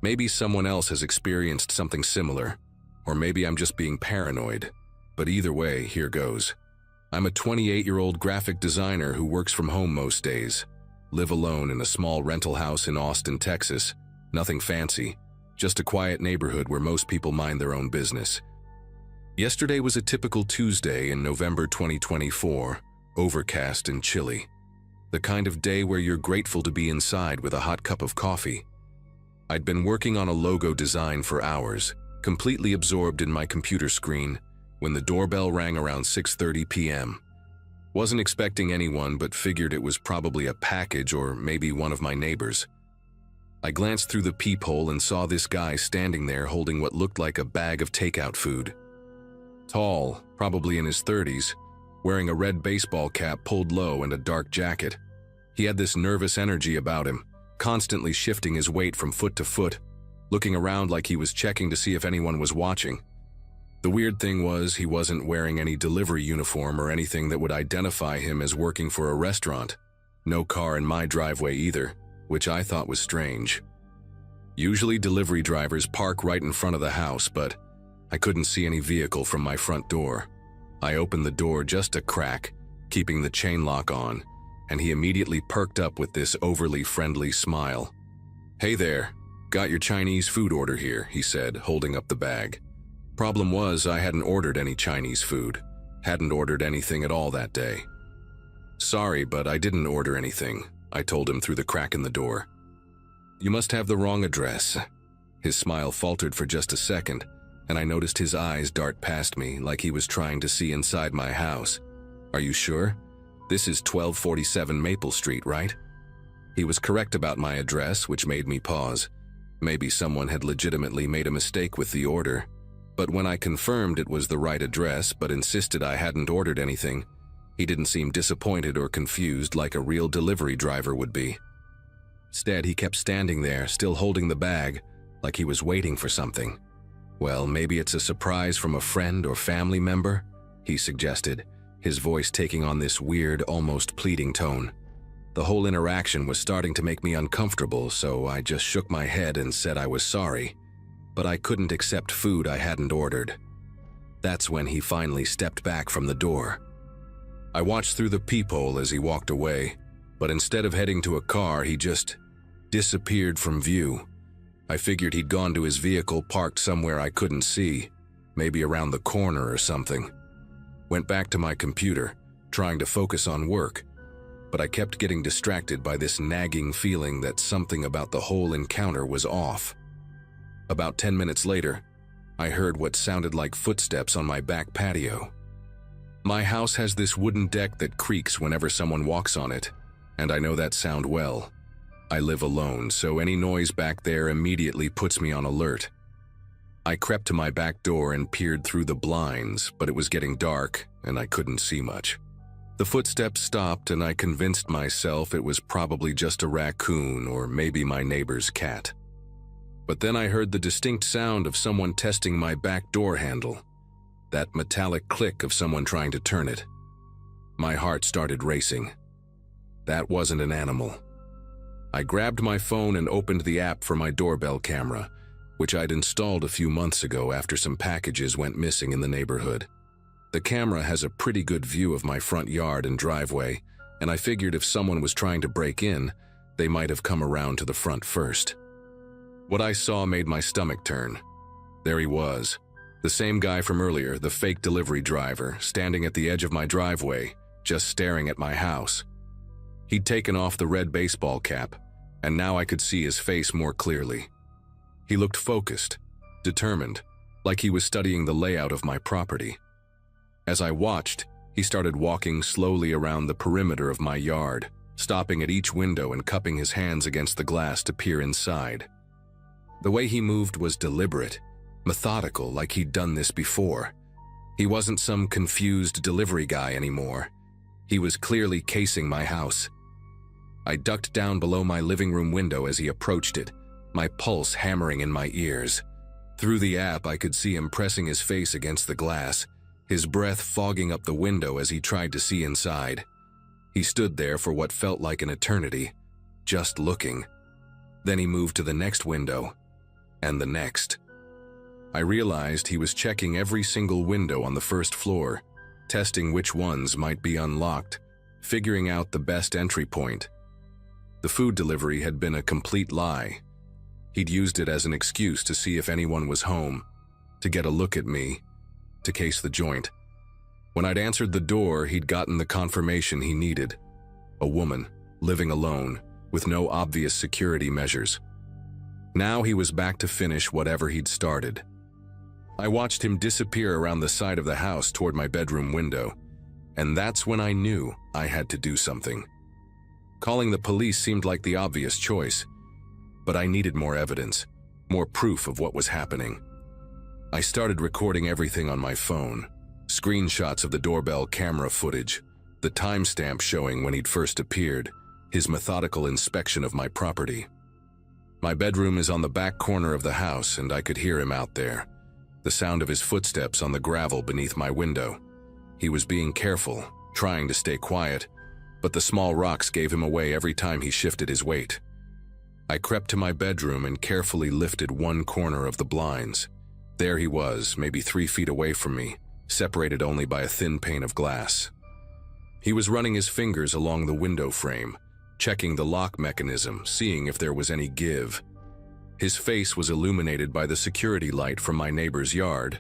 Maybe someone else has experienced something similar, or maybe I'm just being paranoid, but either way, here goes. I'm a 28-year-old graphic designer who works from home most days, live alone in a small rental house in Austin, Texas, nothing fancy, just a quiet neighborhood where most people mind their own business. Yesterday was a typical Tuesday in November 2024, overcast and chilly. The kind of day where you're grateful to be inside with a hot cup of coffee. I'd been working on a logo design for hours, completely absorbed in my computer screen, when the doorbell rang around 6:30 p.m. Wasn't expecting anyone, but figured it was probably a package or maybe one of my neighbors. I glanced through the peephole and saw this guy standing there holding what looked like a bag of takeout food. Tall, probably in his 30s, wearing a red baseball cap pulled low and a dark jacket. He had this nervous energy about him, constantly shifting his weight from foot to foot, looking around like he was checking to see if anyone was watching. The weird thing was he wasn't wearing any delivery uniform or anything that would identify him as working for a restaurant. No car in my driveway either, which I thought was strange. Usually delivery drivers park right in front of the house, but I couldn't see any vehicle from my front door. I opened the door just a crack, keeping the chain lock on, and he immediately perked up with this overly friendly smile. "Hey there, got your Chinese food order here," he said, holding up the bag. Problem was, I hadn't ordered any Chinese food, hadn't ordered anything at all that day. "Sorry, but I didn't order anything," I told him through the crack in the door. "You must have the wrong address." His smile faltered for just a second, and I noticed his eyes dart past me like he was trying to see inside my house. "Are you sure? This is 1247 Maple Street, right?" He was correct about my address, which made me pause. Maybe someone had legitimately made a mistake with the order. But when I confirmed it was the right address but insisted I hadn't ordered anything, he didn't seem disappointed or confused like a real delivery driver would be. Instead, he kept standing there, still holding the bag, like he was waiting for something. "Well, maybe it's a surprise from a friend or family member," he suggested, his voice taking on this weird, almost pleading tone. The whole interaction was starting to make me uncomfortable, so I just shook my head and said I was sorry, but I couldn't accept food I hadn't ordered. That's when he finally stepped back from the door. I watched through the peephole as he walked away, but instead of heading to a car, he just disappeared from view. I figured he'd gone to his vehicle parked somewhere I couldn't see, maybe around the corner or something. Went back to my computer, trying to focus on work, but I kept getting distracted by this nagging feeling that something about the whole encounter was off. About 10 minutes later, I heard what sounded like footsteps on my back patio. My house has this wooden deck that creaks whenever someone walks on it, and I know that sound well. I live alone, so any noise back there immediately puts me on alert. I crept to my back door and peered through the blinds, but it was getting dark and I couldn't see much. The footsteps stopped and I convinced myself it was probably just a raccoon or maybe my neighbor's cat. But then I heard the distinct sound of someone testing my back door handle, that metallic click of someone trying to turn it. My heart started racing. That wasn't an animal. I grabbed my phone and opened the app for my doorbell camera, which I'd installed a few months ago after some packages went missing in the neighborhood. The camera has a pretty good view of my front yard and driveway, and I figured if someone was trying to break in, they might have come around to the front first. What I saw made my stomach turn. There he was, the same guy from earlier, the fake delivery driver, standing at the edge of my driveway, just staring at my house. He'd taken off the red baseball cap, and now I could see his face more clearly. He looked focused, determined, like he was studying the layout of my property. As I watched, he started walking slowly around the perimeter of my yard, stopping at each window and cupping his hands against the glass to peer inside. The way he moved was deliberate, methodical, like he'd done this before. He wasn't some confused delivery guy anymore. He was clearly casing my house. I ducked down below my living room window as he approached it, my pulse hammering in my ears. Through the app, I could see him pressing his face against the glass, his breath fogging up the window as he tried to see inside. He stood there for what felt like an eternity, just looking. Then he moved to the next window, and the next. I realized he was checking every single window on the first floor, testing which ones might be unlocked, figuring out the best entry point. The food delivery had been a complete lie. He'd used it as an excuse to see if anyone was home, to get a look at me, to case the joint. When I'd answered the door, he'd gotten the confirmation he needed. A woman, living alone, with no obvious security measures. Now he was back to finish whatever he'd started. I watched him disappear around the side of the house toward my bedroom window, and that's when I knew I had to do something. Calling the police seemed like the obvious choice, but I needed more evidence, more proof of what was happening. I started recording everything on my phone, screenshots of the doorbell camera footage, the timestamp showing when he'd first appeared, his methodical inspection of my property. My bedroom is on the back corner of the house, and I could hear him out there, the sound of his footsteps on the gravel beneath my window. He was being careful, trying to stay quiet, but the small rocks gave him away every time he shifted his weight. I crept to my bedroom and carefully lifted one corner of the blinds. There he was, maybe 3 feet away from me, separated only by a thin pane of glass. He was running his fingers along the window frame, checking the lock mechanism, seeing if there was any give. His face was illuminated by the security light from my neighbor's yard,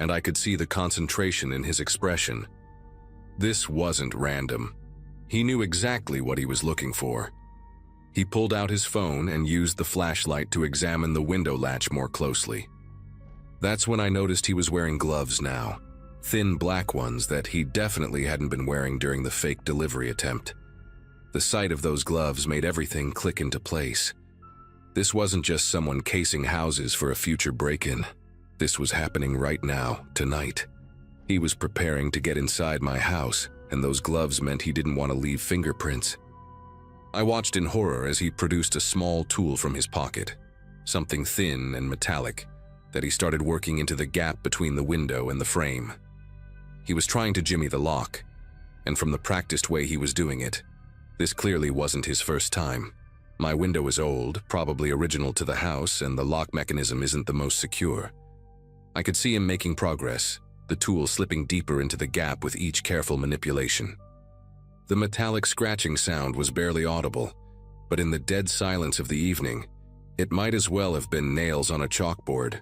and I could see the concentration in his expression. This wasn't random. He knew exactly what he was looking for. He pulled out his phone and used the flashlight to examine the window latch more closely. That's when I noticed he was wearing gloves now, thin black ones that he definitely hadn't been wearing during the fake delivery attempt. The sight of those gloves made everything click into place. This wasn't just someone casing houses for a future break-in. This was happening right now, tonight. He was preparing to get inside my house, and those gloves meant he didn't want to leave fingerprints. I watched in horror as he produced a small tool from his pocket, something thin and metallic, that he started working into the gap between the window and the frame. He was trying to jimmy the lock, and from the practiced way he was doing it, this clearly wasn't his first time. My window is old, probably original to the house, and the lock mechanism isn't the most secure. I could see him making progress, the tool slipping deeper into the gap with each careful manipulation. The metallic scratching sound was barely audible, but in the dead silence of the evening, it might as well have been nails on a chalkboard.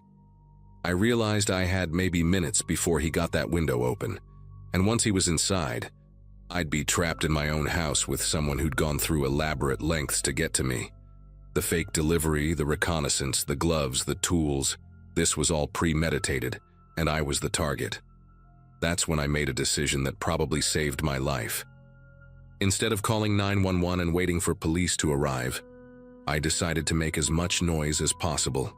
I realized I had maybe minutes before he got that window open, and once he was inside, I'd be trapped in my own house with someone who'd gone through elaborate lengths to get to me. The fake delivery, the reconnaissance, the gloves, the tools, this was all premeditated, and I was the target. That's when I made a decision that probably saved my life. Instead of calling 911 and waiting for police to arrive, I decided to make as much noise as possible.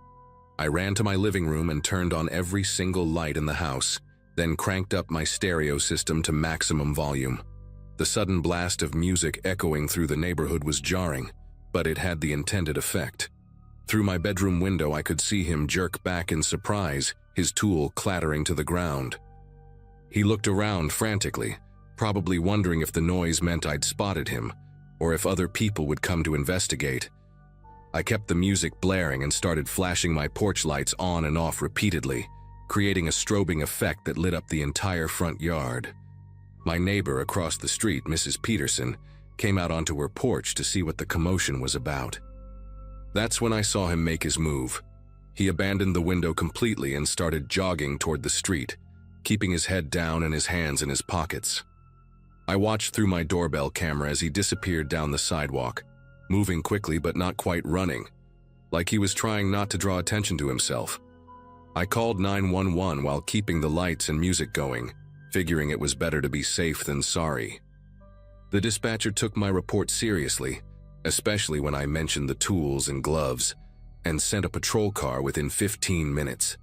I ran to my living room and turned on every single light in the house, then cranked up my stereo system to maximum volume. The sudden blast of music echoing through the neighborhood was jarring, but it had the intended effect. Through my bedroom window, I could see him jerk back in surprise, his tool clattering to the ground. He looked around frantically, probably wondering if the noise meant I'd spotted him, or if other people would come to investigate. I kept the music blaring and started flashing my porch lights on and off repeatedly, creating a strobing effect that lit up the entire front yard. My neighbor across the street, Mrs. Peterson, came out onto her porch to see what the commotion was about. That's when I saw him make his move. He abandoned the window completely and started jogging toward the street, keeping his head down and his hands in his pockets. I watched through my doorbell camera as he disappeared down the sidewalk, moving quickly but not quite running, like he was trying not to draw attention to himself. I called 911 while keeping the lights and music going, figuring it was better to be safe than sorry. The dispatcher took my report seriously, especially when I mentioned the tools and gloves. and sent a patrol car within 15 minutes.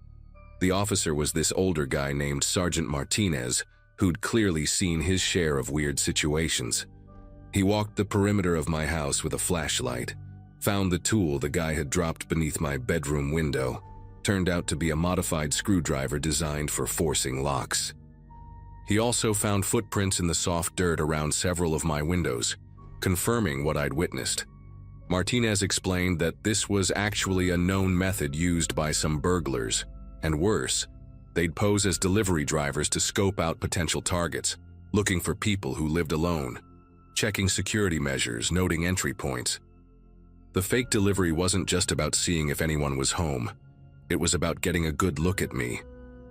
The officer was this older guy named Sergeant Martinez, who'd clearly seen his share of weird situations. He walked the perimeter of my house with a flashlight, found the tool the guy had dropped beneath my bedroom window. Turned out to be a modified screwdriver designed for forcing locks. He also found footprints in the soft dirt around several of my windows, confirming what I'd witnessed. Martinez explained that this was actually a known method used by some burglars, and worse, they'd pose as delivery drivers to scope out potential targets, looking for people who lived alone, checking security measures, noting entry points. The fake delivery wasn't just about seeing if anyone was home. It was about getting a good look at me,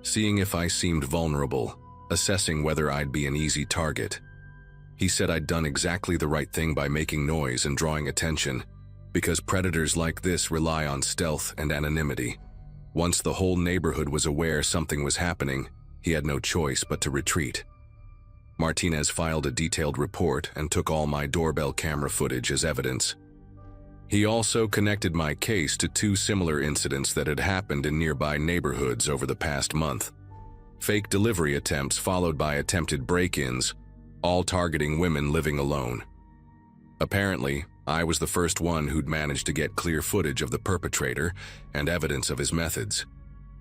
seeing if I seemed vulnerable, assessing whether I'd be an easy target. He said I'd done exactly the right thing by making noise and drawing attention, because predators like this rely on stealth and anonymity. Once the whole neighborhood was aware something was happening, he had no choice but to retreat. Martinez filed a detailed report and took all my doorbell camera footage as evidence. He also connected my case to two similar incidents that had happened in nearby neighborhoods over the past month. Fake delivery attempts followed by attempted break-ins, all targeting women living alone. Apparently, I was the first one who'd managed to get clear footage of the perpetrator and evidence of his methods.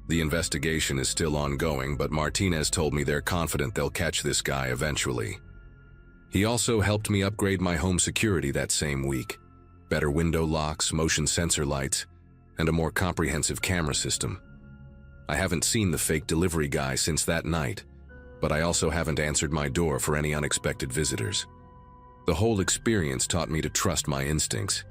The investigation is still ongoing, but Martinez told me they're confident they'll catch this guy eventually. He also helped me upgrade my home security that same week. Better window locks, motion sensor lights, and a more comprehensive camera system. I haven't seen the fake delivery guy since that night, but I also haven't answered my door for any unexpected visitors. The whole experience taught me to trust my instincts.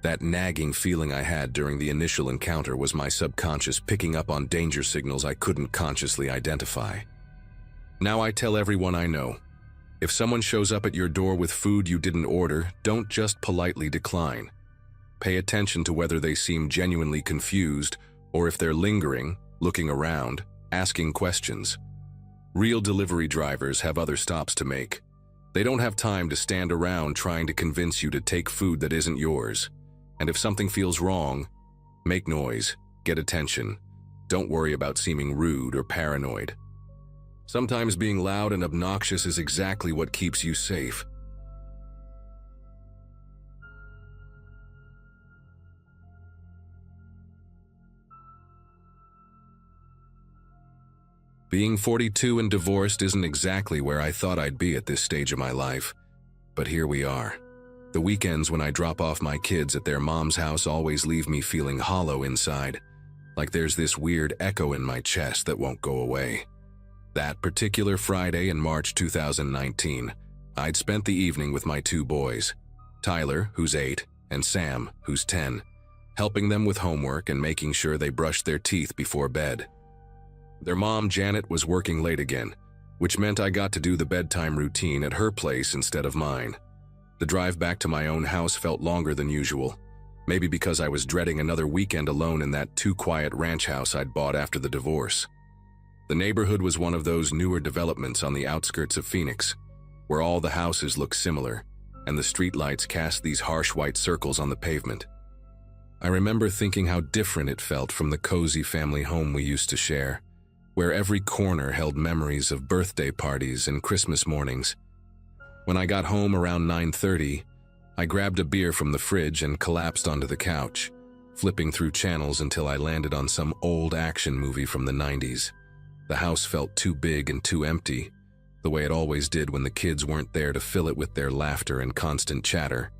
That nagging feeling I had during the initial encounter was my subconscious picking up on danger signals I couldn't consciously identify. Now I tell everyone I know, if someone shows up at your door with food you didn't order, don't just politely decline. Pay attention to whether they seem genuinely confused or if they're lingering, looking around, asking questions. Real delivery drivers have other stops to make. They don't have time to stand around trying to convince you to take food that isn't yours. And if something feels wrong, make noise, get attention. Don't worry about seeming rude or paranoid. Sometimes being loud and obnoxious is exactly what keeps you safe. Being 42 and divorced isn't exactly where I thought I'd be at this stage of my life, but here we are. The weekends when I drop off my kids at their mom's house always leave me feeling hollow inside, like there's this weird echo in my chest that won't go away. That particular Friday in March 2019, I'd spent the evening with my two boys, Tyler, who's 8, and Sam, who's 10, helping them with homework and making sure they brushed their teeth before bed. Their mom, Janet, was working late again, which meant I got to do the bedtime routine at her place instead of mine. The drive back to my own house felt longer than usual, maybe because I was dreading another weekend alone in that too-quiet ranch house I'd bought after the divorce. The neighborhood was one of those newer developments on the outskirts of Phoenix, where all the houses look similar, and the streetlights cast these harsh white circles on the pavement. I remember thinking how different it felt from the cozy family home we used to share, where every corner held memories of birthday parties and Christmas mornings. When I got home around 9:30, I grabbed a beer from the fridge and collapsed onto the couch, flipping through channels until I landed on some old action movie from the 90s. The house felt too big and too empty, the way it always did when the kids weren't there to fill it with their laughter and constant chatter.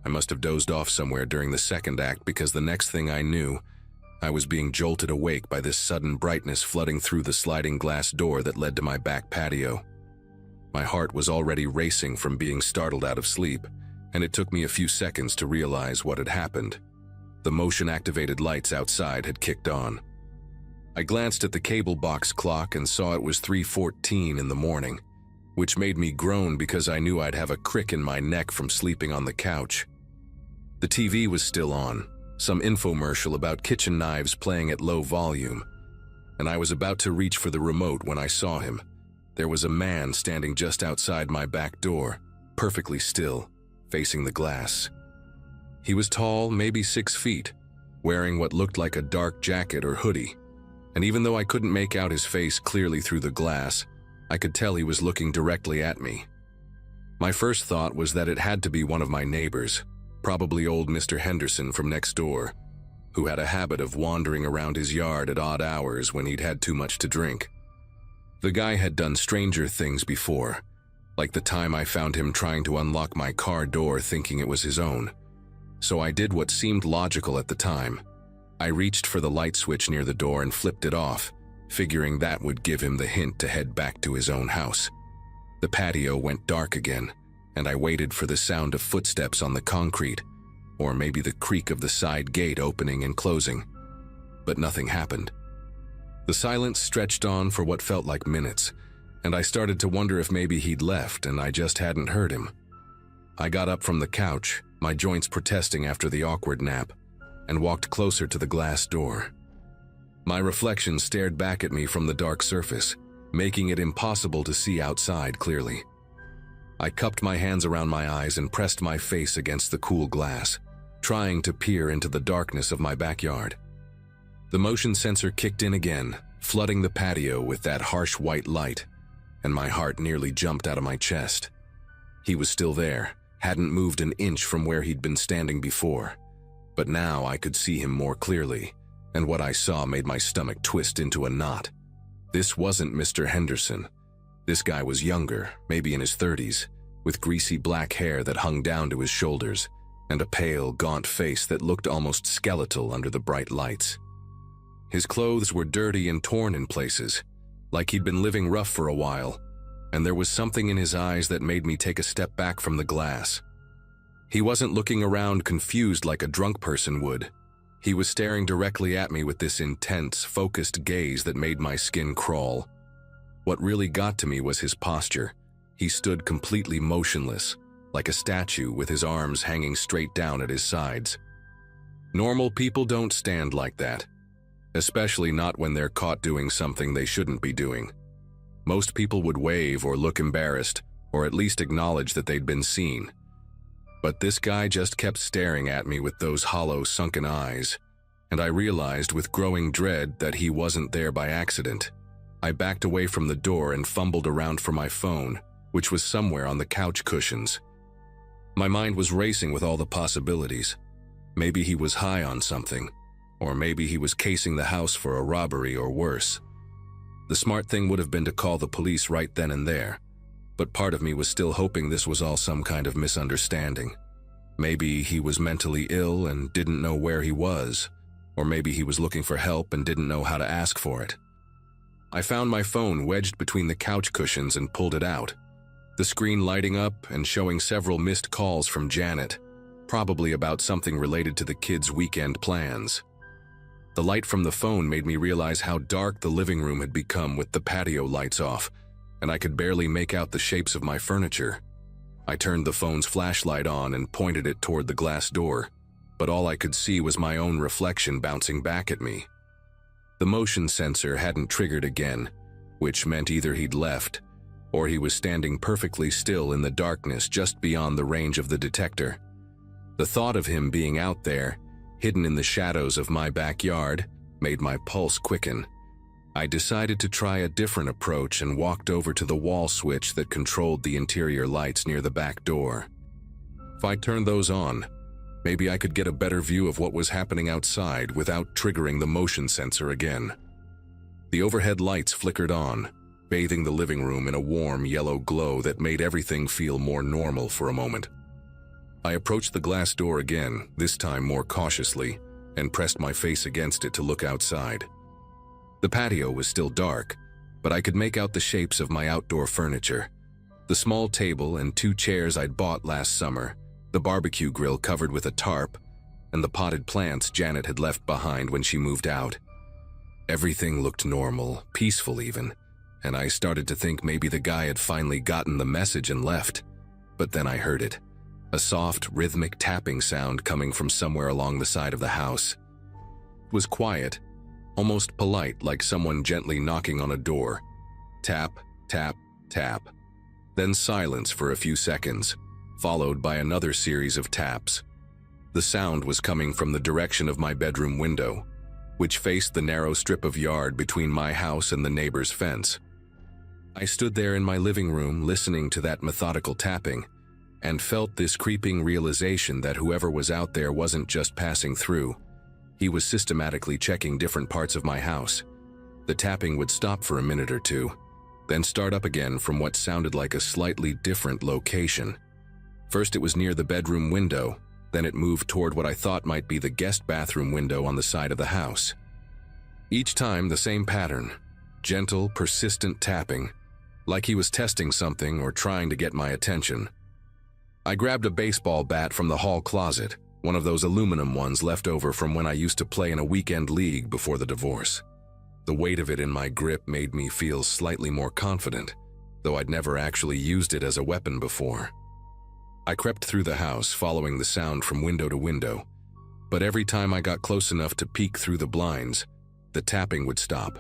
I must have dozed off somewhere during the second act because the next thing I knew, I was being jolted awake by this sudden brightness flooding through the sliding glass door that led to my back patio. My heart was already racing from being startled out of sleep, and it took me a few seconds to realize what had happened. The motion-activated lights outside had kicked on. I glanced at the cable box clock and saw it was 3:14 in the morning, which made me groan because I knew I'd have a crick in my neck from sleeping on the couch. The TV was still on, some infomercial about kitchen knives playing at low volume, and I was about to reach for the remote when I saw him. There was a man standing just outside my back door, perfectly still, facing the glass. He was tall, maybe 6 feet, wearing what looked like a dark jacket or hoodie. And even though I couldn't make out his face clearly through the glass, I could tell he was looking directly at me. My first thought was that it had to be one of my neighbors, probably old Mr. Henderson from next door, who had a habit of wandering around his yard at odd hours when he'd had too much to drink. The guy had done stranger things before, like the time I found him trying to unlock my car door thinking it was his own. So I did what seemed logical at the time. I reached for the light switch near the door and flipped it off, figuring that would give him the hint to head back to his own house. The patio went dark again, and I waited for the sound of footsteps on the concrete, or maybe the creak of the side gate opening and closing. But nothing happened. The silence stretched on for what felt like minutes, and I started to wonder if maybe he'd left and I just hadn't heard him. I got up from the couch, my joints protesting after the awkward nap, and walked closer to the glass door. My reflection stared back at me from the dark surface, making it impossible to see outside clearly. I cupped my hands around my eyes and pressed my face against the cool glass, trying to peer into the darkness of my backyard. The motion sensor kicked in again, flooding the patio with that harsh white light, and my heart nearly jumped out of my chest. He was still there, hadn't moved an inch from where he'd been standing before, but now I could see him more clearly, and what I saw made my stomach twist into a knot. This wasn't Mr. Henderson. This guy was younger, maybe in his 30s, with greasy black hair that hung down to his shoulders, and a pale, gaunt face that looked almost skeletal under the bright lights. His clothes were dirty and torn in places, like he'd been living rough for a while, and there was something in his eyes that made me take a step back from the glass. He wasn't looking around confused like a drunk person would. He was staring directly at me with this intense, focused gaze that made my skin crawl. What really got to me was his posture. He stood completely motionless, like a statue with his arms hanging straight down at his sides. Normal people don't stand like that, especially not when they're caught doing something they shouldn't be doing. Most people would wave or look embarrassed, or at least acknowledge that they'd been seen. But this guy just kept staring at me with those hollow, sunken eyes, and I realized with growing dread that he wasn't there by accident. I backed away from the door and fumbled around for my phone, which was somewhere on the couch cushions. My mind was racing with all the possibilities. Maybe he was high on something, or maybe he was casing the house for a robbery or worse. The smart thing would have been to call the police right then and there, but part of me was still hoping this was all some kind of misunderstanding. Maybe he was mentally ill and didn't know where he was, or maybe he was looking for help and didn't know how to ask for it. I found my phone wedged between the couch cushions and pulled it out, the screen lighting up and showing several missed calls from Janet, probably about something related to the kids' weekend plans. The light from the phone made me realize how dark the living room had become with the patio lights off, and I could barely make out the shapes of my furniture. I turned the phone's flashlight on and pointed it toward the glass door, but all I could see was my own reflection bouncing back at me. The motion sensor hadn't triggered again, which meant either he'd left, or he was standing perfectly still in the darkness just beyond the range of the detector. The thought of him being out there, hidden in the shadows of my backyard, made my pulse quicken. I decided to try a different approach and walked over to the wall switch that controlled the interior lights near the back door. If I turned those on, maybe I could get a better view of what was happening outside without triggering the motion sensor again. The overhead lights flickered on, bathing the living room in a warm yellow glow that made everything feel more normal for a moment. I approached the glass door again, this time more cautiously, and pressed my face against it to look outside. The patio was still dark, but I could make out the shapes of my outdoor furniture. The small table and 2 chairs I'd bought last summer, the barbecue grill covered with a tarp, and the potted plants Janet had left behind when she moved out. Everything looked normal, peaceful even, and I started to think maybe the guy had finally gotten the message and left. But then I heard it. A soft, rhythmic tapping sound coming from somewhere along the side of the house. It was quiet, almost polite, like someone gently knocking on a door. Tap, tap, tap. Then silence for a few seconds, followed by another series of taps. The sound was coming from the direction of my bedroom window, which faced the narrow strip of yard between my house and the neighbor's fence. I stood there in my living room listening to that methodical tapping and felt this creeping realization that whoever was out there wasn't just passing through. He was systematically checking different parts of my house. The tapping would stop for a minute or two, then start up again from what sounded like a slightly different location. First it was near the bedroom window, then it moved toward what I thought might be the guest bathroom window on the side of the house. Each time the same pattern, gentle, persistent tapping, like he was testing something or trying to get my attention. I grabbed a baseball bat from the hall closet, one of those aluminum ones left over from when I used to play in a weekend league before the divorce. The weight of it in my grip made me feel slightly more confident, though I'd never actually used it as a weapon before. I crept through the house, following the sound from window to window, but every time I got close enough to peek through the blinds, the tapping would stop.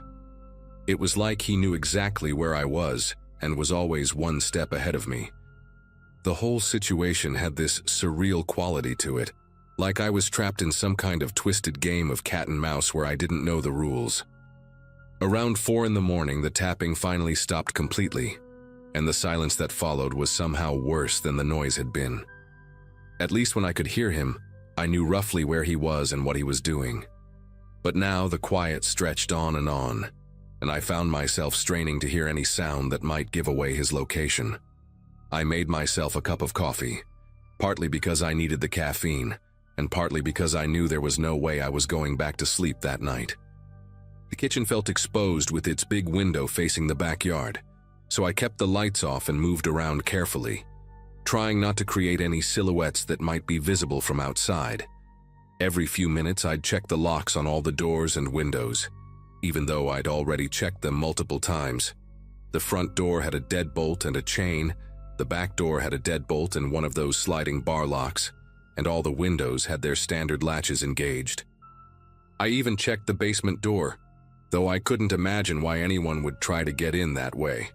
It was like he knew exactly where I was and was always one step ahead of me. The whole situation had this surreal quality to it, like I was trapped in some kind of twisted game of cat and mouse where I didn't know the rules. Around 4 in the morning, the tapping finally stopped completely, and the silence that followed was somehow worse than the noise had been. At least when I could hear him, I knew roughly where he was and what he was doing. But now the quiet stretched on, and I found myself straining to hear any sound that might give away his location. I made myself a cup of coffee, partly because I needed the caffeine, and partly because I knew there was no way I was going back to sleep that night. The kitchen felt exposed with its big window facing the backyard, so I kept the lights off and moved around carefully, trying not to create any silhouettes that might be visible from outside. Every few minutes I'd check the locks on all the doors and windows, even though I'd already checked them multiple times. The front door had a deadbolt and a chain, the back door had a deadbolt and one of those sliding bar locks, and all the windows had their standard latches engaged. I even checked the basement door, though I couldn't imagine why anyone would try to get in that way.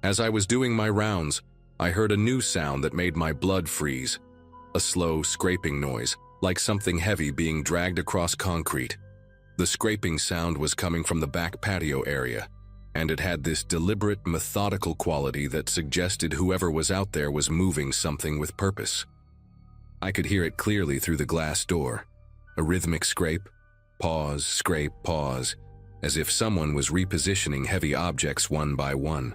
As I was doing my rounds, I heard a new sound that made my blood freeze, a slow scraping noise, like something heavy being dragged across concrete. The scraping sound was coming from the back patio area, and it had this deliberate, methodical quality that suggested whoever was out there was moving something with purpose. I could hear it clearly through the glass door, a rhythmic scrape, pause, as if someone was repositioning heavy objects one by one.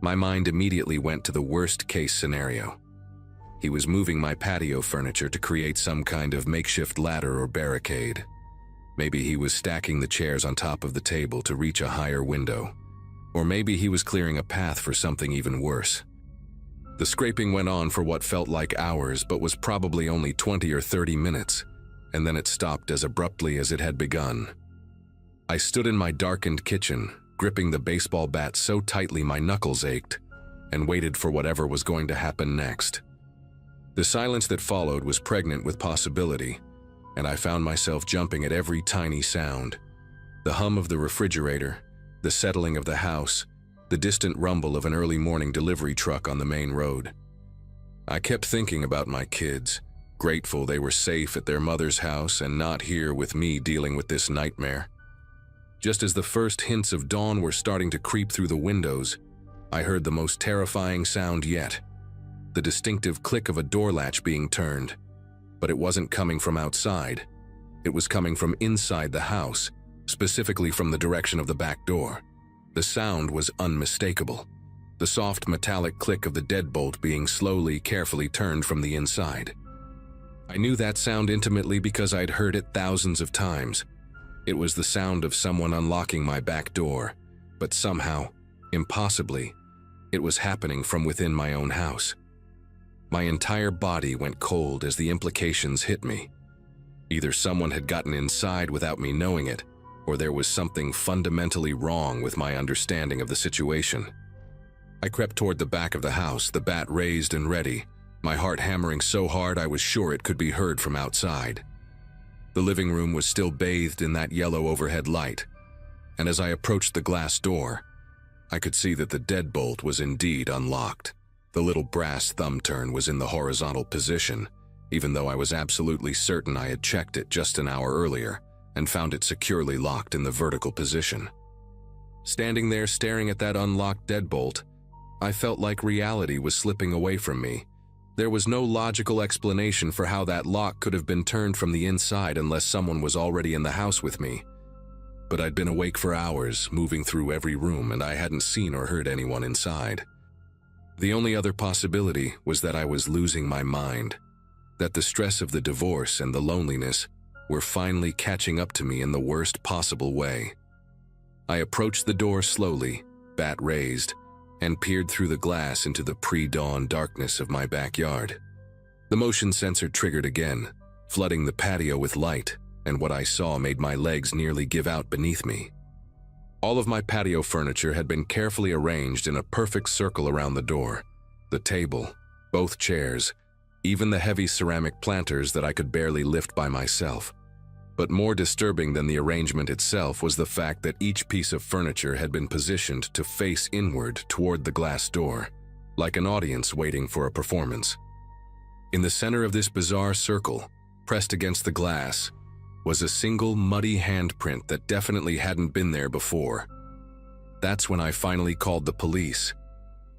My mind immediately went to the worst-case scenario. He was moving my patio furniture to create some kind of makeshift ladder or barricade. Maybe he was stacking the chairs on top of the table to reach a higher window. Or maybe he was clearing a path for something even worse. The scraping went on for what felt like hours, but was probably only 20 or 30 minutes, and then it stopped as abruptly as it had begun. I stood in my darkened kitchen, gripping the baseball bat so tightly my knuckles ached, and waited for whatever was going to happen next. The silence that followed was pregnant with possibility, and I found myself jumping at every tiny sound. The hum of the refrigerator, the settling of the house, the distant rumble of an early morning delivery truck on the main road. I kept thinking about my kids, grateful they were safe at their mother's house and not here with me dealing with this nightmare. Just as the first hints of dawn were starting to creep through the windows, I heard the most terrifying sound yet, the distinctive click of a door latch being turned. But it wasn't coming from outside. It was coming from inside the house, specifically from the direction of the back door. The sound was unmistakable, the soft metallic click of the deadbolt being slowly, carefully turned from the inside. I knew that sound intimately because I'd heard it thousands of times. It was the sound of someone unlocking my back door, but somehow, impossibly, it was happening from within my own house. My entire body went cold as the implications hit me. Either someone had gotten inside without me knowing it, or there was something fundamentally wrong with my understanding of the situation. I crept toward the back of the house, the bat raised and ready, my heart hammering so hard I was sure it could be heard from outside. The living room was still bathed in that yellow overhead light, and as I approached the glass door, I could see that the deadbolt was indeed unlocked. The little brass thumb turn was in the horizontal position, even though I was absolutely certain I had checked it just an hour earlier and found it securely locked in the vertical position. Standing there staring at that unlocked deadbolt, I felt like reality was slipping away from me. There was no logical explanation for how that lock could have been turned from the inside unless someone was already in the house with me. But I'd been awake for hours, moving through every room, and I hadn't seen or heard anyone inside. The only other possibility was that I was losing my mind, that the stress of the divorce and the loneliness were finally catching up to me in the worst possible way. I approached the door slowly, bat raised, and peered through the glass into the pre-dawn darkness of my backyard. The motion sensor triggered again, flooding the patio with light, and what I saw made my legs nearly give out beneath me. All of my patio furniture had been carefully arranged in a perfect circle around the door. The table, both chairs, even the heavy ceramic planters that I could barely lift by myself. But more disturbing than the arrangement itself was the fact that each piece of furniture had been positioned to face inward toward the glass door, like an audience waiting for a performance. In the center of this bizarre circle, pressed against the glass, was a single muddy handprint that definitely hadn't been there before. That's when I finally called the police.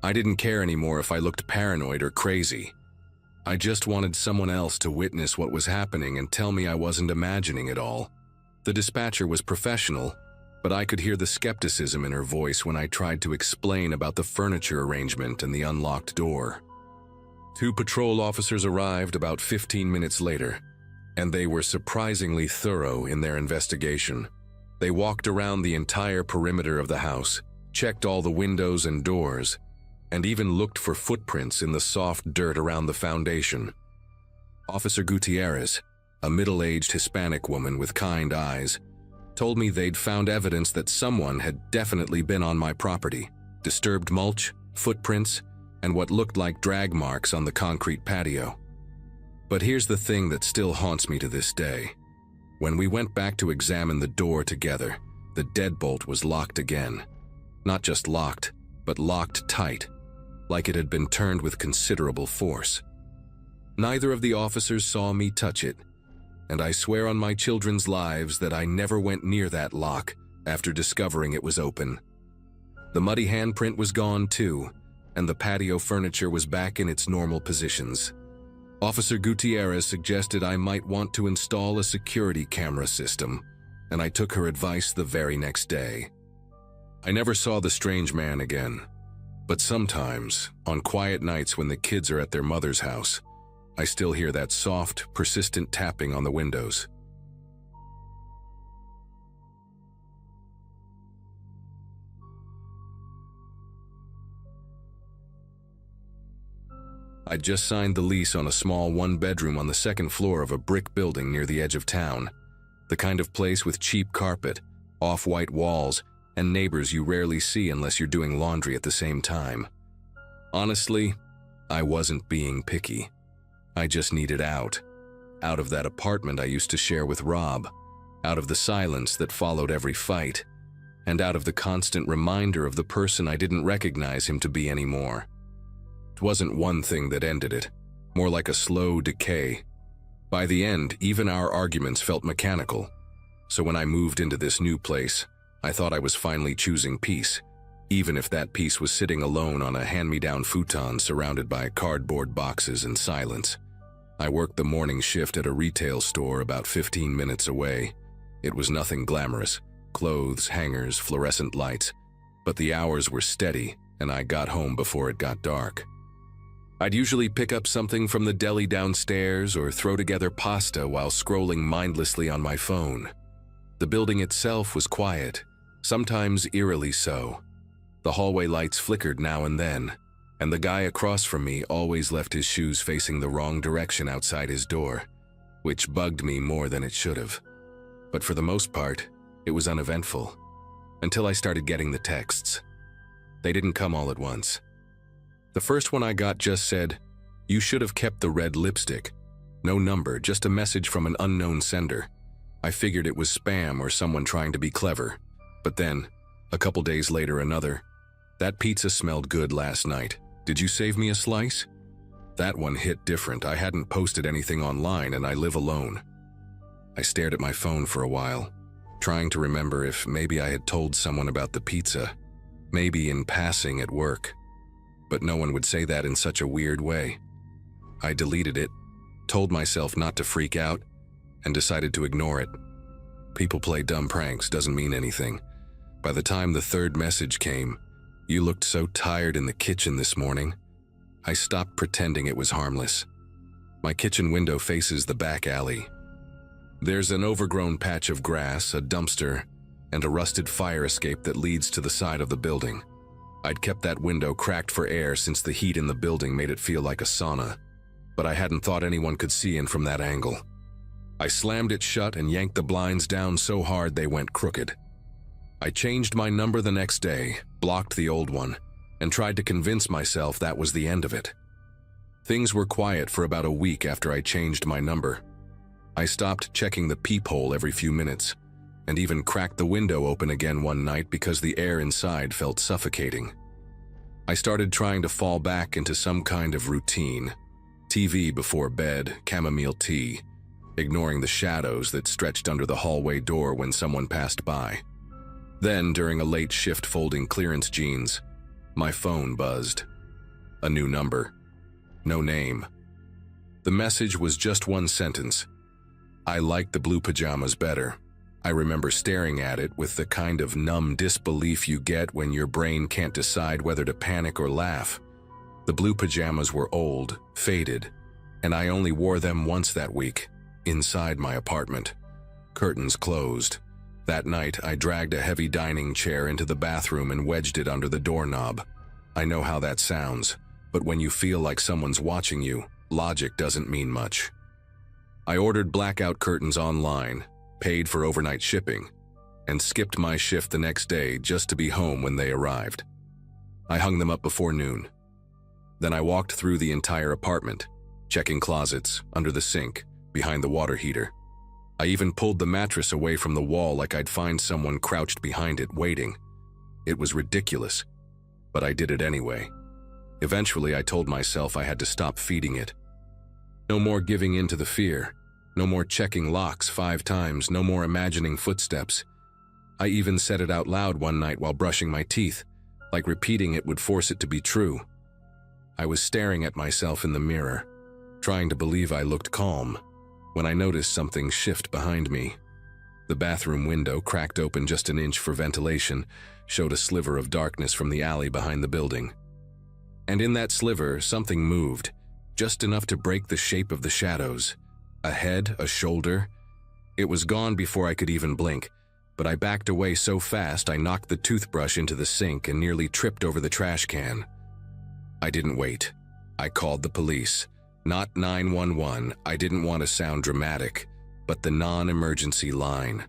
I didn't care anymore if I looked paranoid or crazy. I just wanted someone else to witness what was happening and tell me I wasn't imagining it all. The dispatcher was professional, but I could hear the skepticism in her voice when I tried to explain about the furniture arrangement and the unlocked door. 2 patrol officers arrived about 15 minutes later, and they were surprisingly thorough in their investigation. They walked around the entire perimeter of the house, checked all the windows and doors, and even looked for footprints in the soft dirt around the foundation. Officer Gutierrez, a middle-aged Hispanic woman with kind eyes, told me they'd found evidence that someone had definitely been on my property: disturbed mulch, footprints, and what looked like drag marks on the concrete patio. But here's the thing that still haunts me to this day. When we went back to examine the door together, the deadbolt was locked again. Not just locked, but locked tight, like it had been turned with considerable force. Neither of the officers saw me touch it, and I swear on my children's lives that I never went near that lock after discovering it was open. The muddy handprint was gone too, and the patio furniture was back in its normal positions. Officer Gutierrez suggested I might want to install a security camera system, and I took her advice the very next day. I never saw the strange man again, but sometimes, on quiet nights when the kids are at their mother's house, I still hear that soft, persistent tapping on the windows. I'd just signed the lease on a small 1-bedroom on the 2nd floor of a brick building near the edge of town, the kind of place with cheap carpet, off-white walls, and neighbors you rarely see unless you're doing laundry at the same time. Honestly, I wasn't being picky. I just needed out of that apartment I used to share with Rob, out of the silence that followed every fight, and out of the constant reminder of the person I didn't recognize him to be anymore. It wasn't one thing that ended it, more like a slow decay. By the end, even our arguments felt mechanical. So when I moved into this new place, I thought I was finally choosing peace, even if that peace was sitting alone on a hand-me-down futon surrounded by cardboard boxes and silence. I worked the morning shift at a retail store about 15 minutes away. It was nothing glamorous, clothes, hangers, fluorescent lights, but the hours were steady, and I got home before it got dark. I'd usually pick up something from the deli downstairs or throw together pasta while scrolling mindlessly on my phone. The building itself was quiet, sometimes eerily so. The hallway lights flickered now and then, and the guy across from me always left his shoes facing the wrong direction outside his door, which bugged me more than it should have. But for the most part, it was uneventful, until I started getting the texts. They didn't come all at once. The first one I got just said, "You should have kept the red lipstick." No number, just a message from an unknown sender. I figured it was spam or someone trying to be clever. But then, a couple days later, another, "That pizza smelled good last night. Did you save me a slice?" That one hit different. I hadn't posted anything online and I live alone. I stared at my phone for a while, trying to remember if maybe I had told someone about the pizza, maybe in passing at work. But no one would say that in such a weird way. I deleted it, told myself not to freak out, and decided to ignore it. People play dumb pranks, doesn't mean anything. By the time the third message came, "You looked so tired in the kitchen this morning," I stopped pretending it was harmless. My kitchen window faces the back alley. There's an overgrown patch of grass, a dumpster, and a rusted fire escape that leads to the side of the building. I'd kept that window cracked for air since the heat in the building made it feel like a sauna, but I hadn't thought anyone could see in from that angle. I slammed it shut and yanked the blinds down so hard they went crooked. I changed my number the next day, blocked the old one, and tried to convince myself that was the end of it. Things were quiet for about a week after I changed my number. I stopped checking the peephole every few minutes, and even cracked the window open again one night because the air inside felt suffocating. I started trying to fall back into some kind of routine. TV before bed, chamomile tea, ignoring the shadows that stretched under the hallway door when someone passed by. Then, during a late shift folding clearance jeans, my phone buzzed. A new number. No name. The message was just one sentence. I liked the blue pajamas better. I remember staring at it with the kind of numb disbelief you get when your brain can't decide whether to panic or laugh. The blue pajamas were old, faded, and I only wore them once that week, inside my apartment. Curtains closed. That night, I dragged a heavy dining chair into the bathroom and wedged it under the doorknob. I know how that sounds, but when you feel like someone's watching you, logic doesn't mean much. I ordered blackout curtains online, paid for overnight shipping, and skipped my shift the next day just to be home when they arrived. I hung them up before noon. Then I walked through the entire apartment, checking closets, under the sink, behind the water heater. I even pulled the mattress away from the wall like I'd find someone crouched behind it waiting. It was ridiculous, but I did it anyway. Eventually, I told myself I had to stop feeding it. No more giving in to the fear. No more checking locks 5 times. No more imagining footsteps. I even said it out loud one night while brushing my teeth, like repeating it would force it to be true. I was staring at myself in the mirror, trying to believe I looked calm, when I noticed something shift behind me. The bathroom window, cracked open just an inch for ventilation, showed a sliver of darkness from the alley behind the building. And in that sliver, something moved, just enough to break the shape of the shadows. A head, a shoulder. It was gone before I could even blink, but I backed away so fast I knocked the toothbrush into the sink and nearly tripped over the trash can. I didn't wait. I called the police. Not 911, I didn't want to sound dramatic, but the non-emergency line.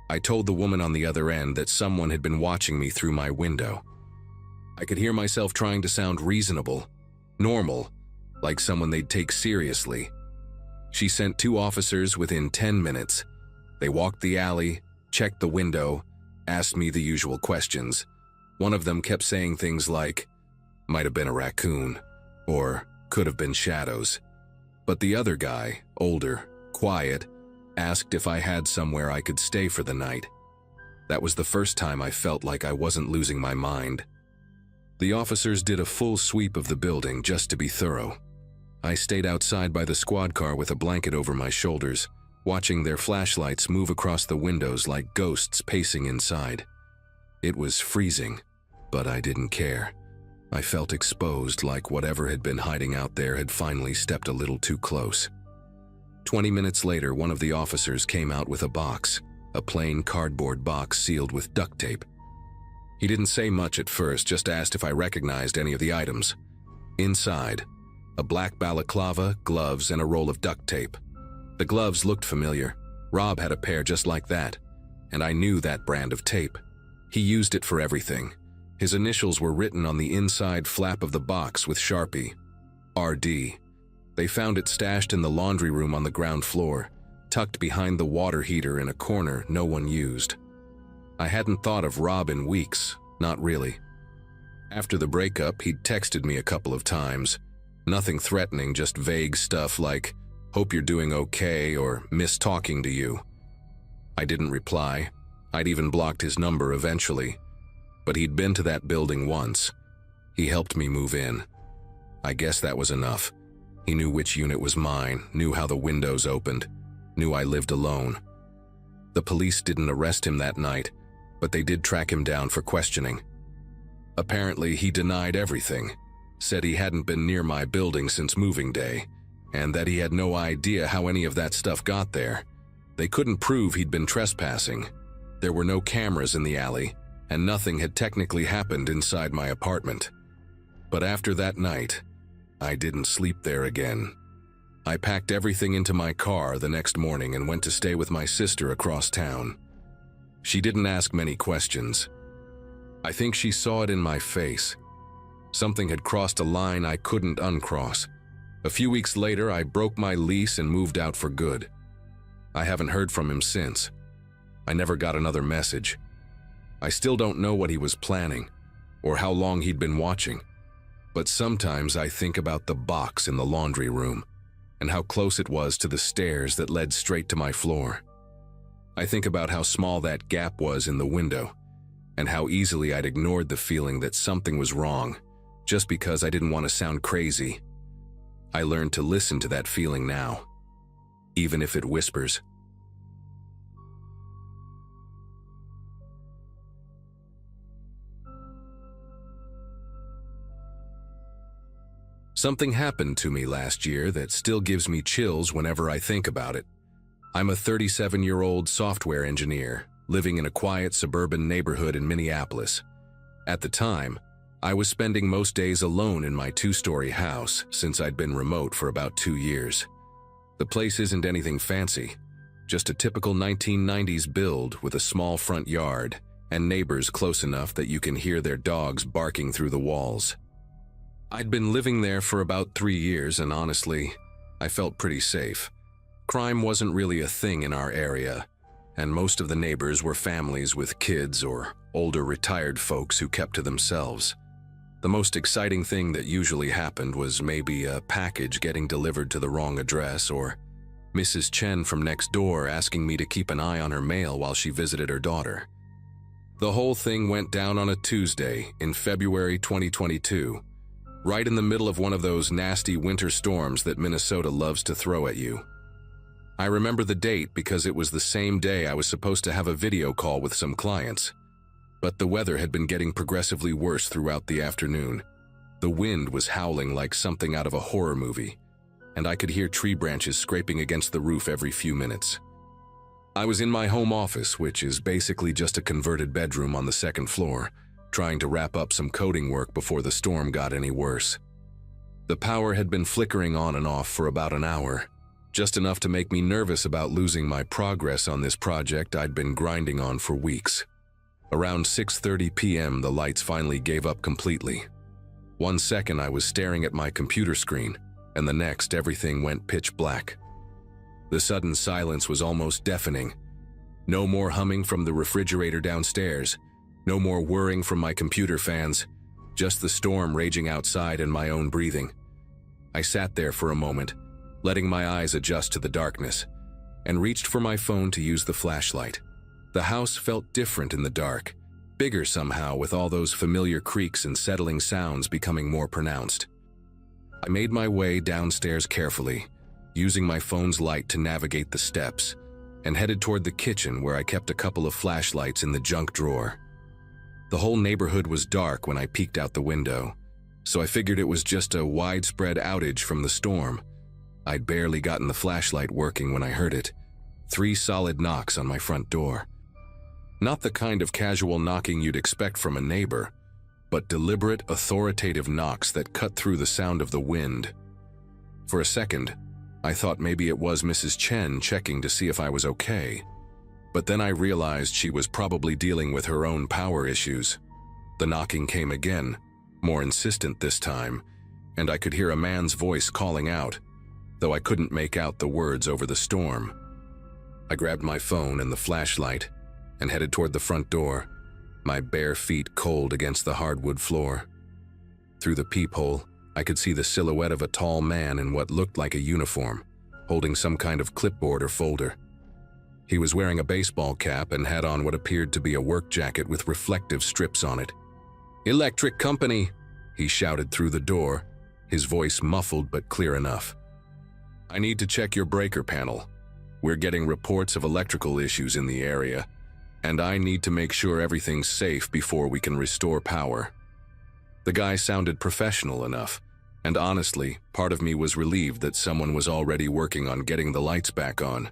I told the woman on the other end that someone had been watching me through my window. I could hear myself trying to sound reasonable, normal, like someone they'd take seriously. She sent 2 officers within 10 minutes. They walked the alley, checked the window, asked me the usual questions. One of them kept saying things like, "Might have been a raccoon," or "could have been shadows." But the other guy, older, quiet, asked if I had somewhere I could stay for the night. That was the first time I felt like I wasn't losing my mind. The officers did a full sweep of the building just to be thorough. I stayed outside by the squad car with a blanket over my shoulders, watching their flashlights move across the windows like ghosts pacing inside. It was freezing, but I didn't care. I felt exposed, like whatever had been hiding out there had finally stepped a little too close. 20 minutes later, one of the officers came out with a box, a plain cardboard box sealed with duct tape. He didn't say much at first, just asked if I recognized any of the items. Inside, a black balaclava, gloves, and a roll of duct tape. The gloves looked familiar. Rob had a pair just like that, and I knew that brand of tape. He used it for everything. His initials were written on the inside flap of the box with Sharpie. RD. They found it stashed in the laundry room on the ground floor, tucked behind the water heater in a corner no one used. I hadn't thought of Rob in weeks, not really. After the breakup, he'd texted me a couple of times, Nothing threatening, just vague stuff like, "Hope you're doing okay," or "Miss talking to you." I didn't reply. I'd even blocked his number eventually. But he'd been to that building once. He helped me move in. I guess that was enough. He knew which unit was mine, knew how the windows opened, knew I lived alone. The police didn't arrest him that night, but they did track him down for questioning. Apparently, he denied everything, said he hadn't been near my building since moving day, and that he had no idea how any of that stuff got there. They couldn't prove he'd been trespassing. There were no cameras in the alley, and nothing had technically happened inside my apartment. But after that night, I didn't sleep there again. I packed everything into my car the next morning and went to stay with my sister across town. She didn't ask many questions. I think she saw it in my face. Something had crossed a line I couldn't uncross. A few weeks later, I broke my lease and moved out for good. I haven't heard from him since. I never got another message. I still don't know what he was planning, or how long he'd been watching. But sometimes I think about the box in the laundry room, and how close it was to the stairs that led straight to my floor. I think about how small that gap was in the window, and how easily I'd ignored the feeling that something was wrong, just because I didn't want to sound crazy. I learned to listen to that feeling now, even if it whispers. Something happened to me last year that still gives me chills whenever I think about it. I'm a 37-year-old software engineer living in a quiet suburban neighborhood in Minneapolis. At the time, I was spending most days alone in my 2-story house since I'd been remote for about 2 years. The place isn't anything fancy, just a typical 1990s build with a small front yard and neighbors close enough that you can hear their dogs barking through the walls. I'd been living there for about 3 years, and honestly, I felt pretty safe. Crime wasn't really a thing in our area, and most of the neighbors were families with kids or older retired folks who kept to themselves. The most exciting thing that usually happened was maybe a package getting delivered to the wrong address, or Mrs. Chen from next door asking me to keep an eye on her mail while she visited her daughter. The whole thing went down on a Tuesday in February 2022, right in the middle of one of those nasty winter storms that Minnesota loves to throw at you. I remember the date because it was the same day I was supposed to have a video call with some clients. But the weather had been getting progressively worse throughout the afternoon. The wind was howling like something out of a horror movie, and I could hear tree branches scraping against the roof every few minutes. I was in my home office, which is basically just a converted bedroom on the second floor, trying to wrap up some coding work before the storm got any worse. The power had been flickering on and off for about an hour, just enough to make me nervous about losing my progress on this project I'd been grinding on for weeks. Around 6:30 p.m., the lights finally gave up completely. 1 second I was staring at my computer screen, and the next everything went pitch black. The sudden silence was almost deafening. No more humming from the refrigerator downstairs, no more whirring from my computer fans, just the storm raging outside and my own breathing. I sat there for a moment, letting my eyes adjust to the darkness, and reached for my phone to use the flashlight. The house felt different in the dark, bigger somehow, with all those familiar creaks and settling sounds becoming more pronounced. I made my way downstairs carefully, using my phone's light to navigate the steps, and headed toward the kitchen where I kept a couple of flashlights in the junk drawer. The whole neighborhood was dark when I peeked out the window, so I figured it was just a widespread outage from the storm. I'd barely gotten the flashlight working when I heard it. 3 solid knocks on my front door. Not the kind of casual knocking you'd expect from a neighbor, but deliberate, authoritative knocks that cut through the sound of the wind. For a second, I thought maybe it was Mrs. Chen checking to see if I was okay. But then I realized she was probably dealing with her own power issues. The knocking came again, more insistent this time, and I could hear a man's voice calling out, though I couldn't make out the words over the storm. I grabbed my phone and the flashlight and headed toward the front door, my bare feet cold against the hardwood floor. Through the peephole, I could see the silhouette of a tall man in what looked like a uniform, holding some kind of clipboard or folder. He was wearing a baseball cap and had on what appeared to be a work jacket with reflective strips on it. "Electric company," he shouted through the door, his voice muffled but clear enough. "I need to check your breaker panel. We're getting reports of electrical issues in the area, and I need to make sure everything's safe before we can restore power." The guy sounded professional enough, and honestly, part of me was relieved that someone was already working on getting the lights back on.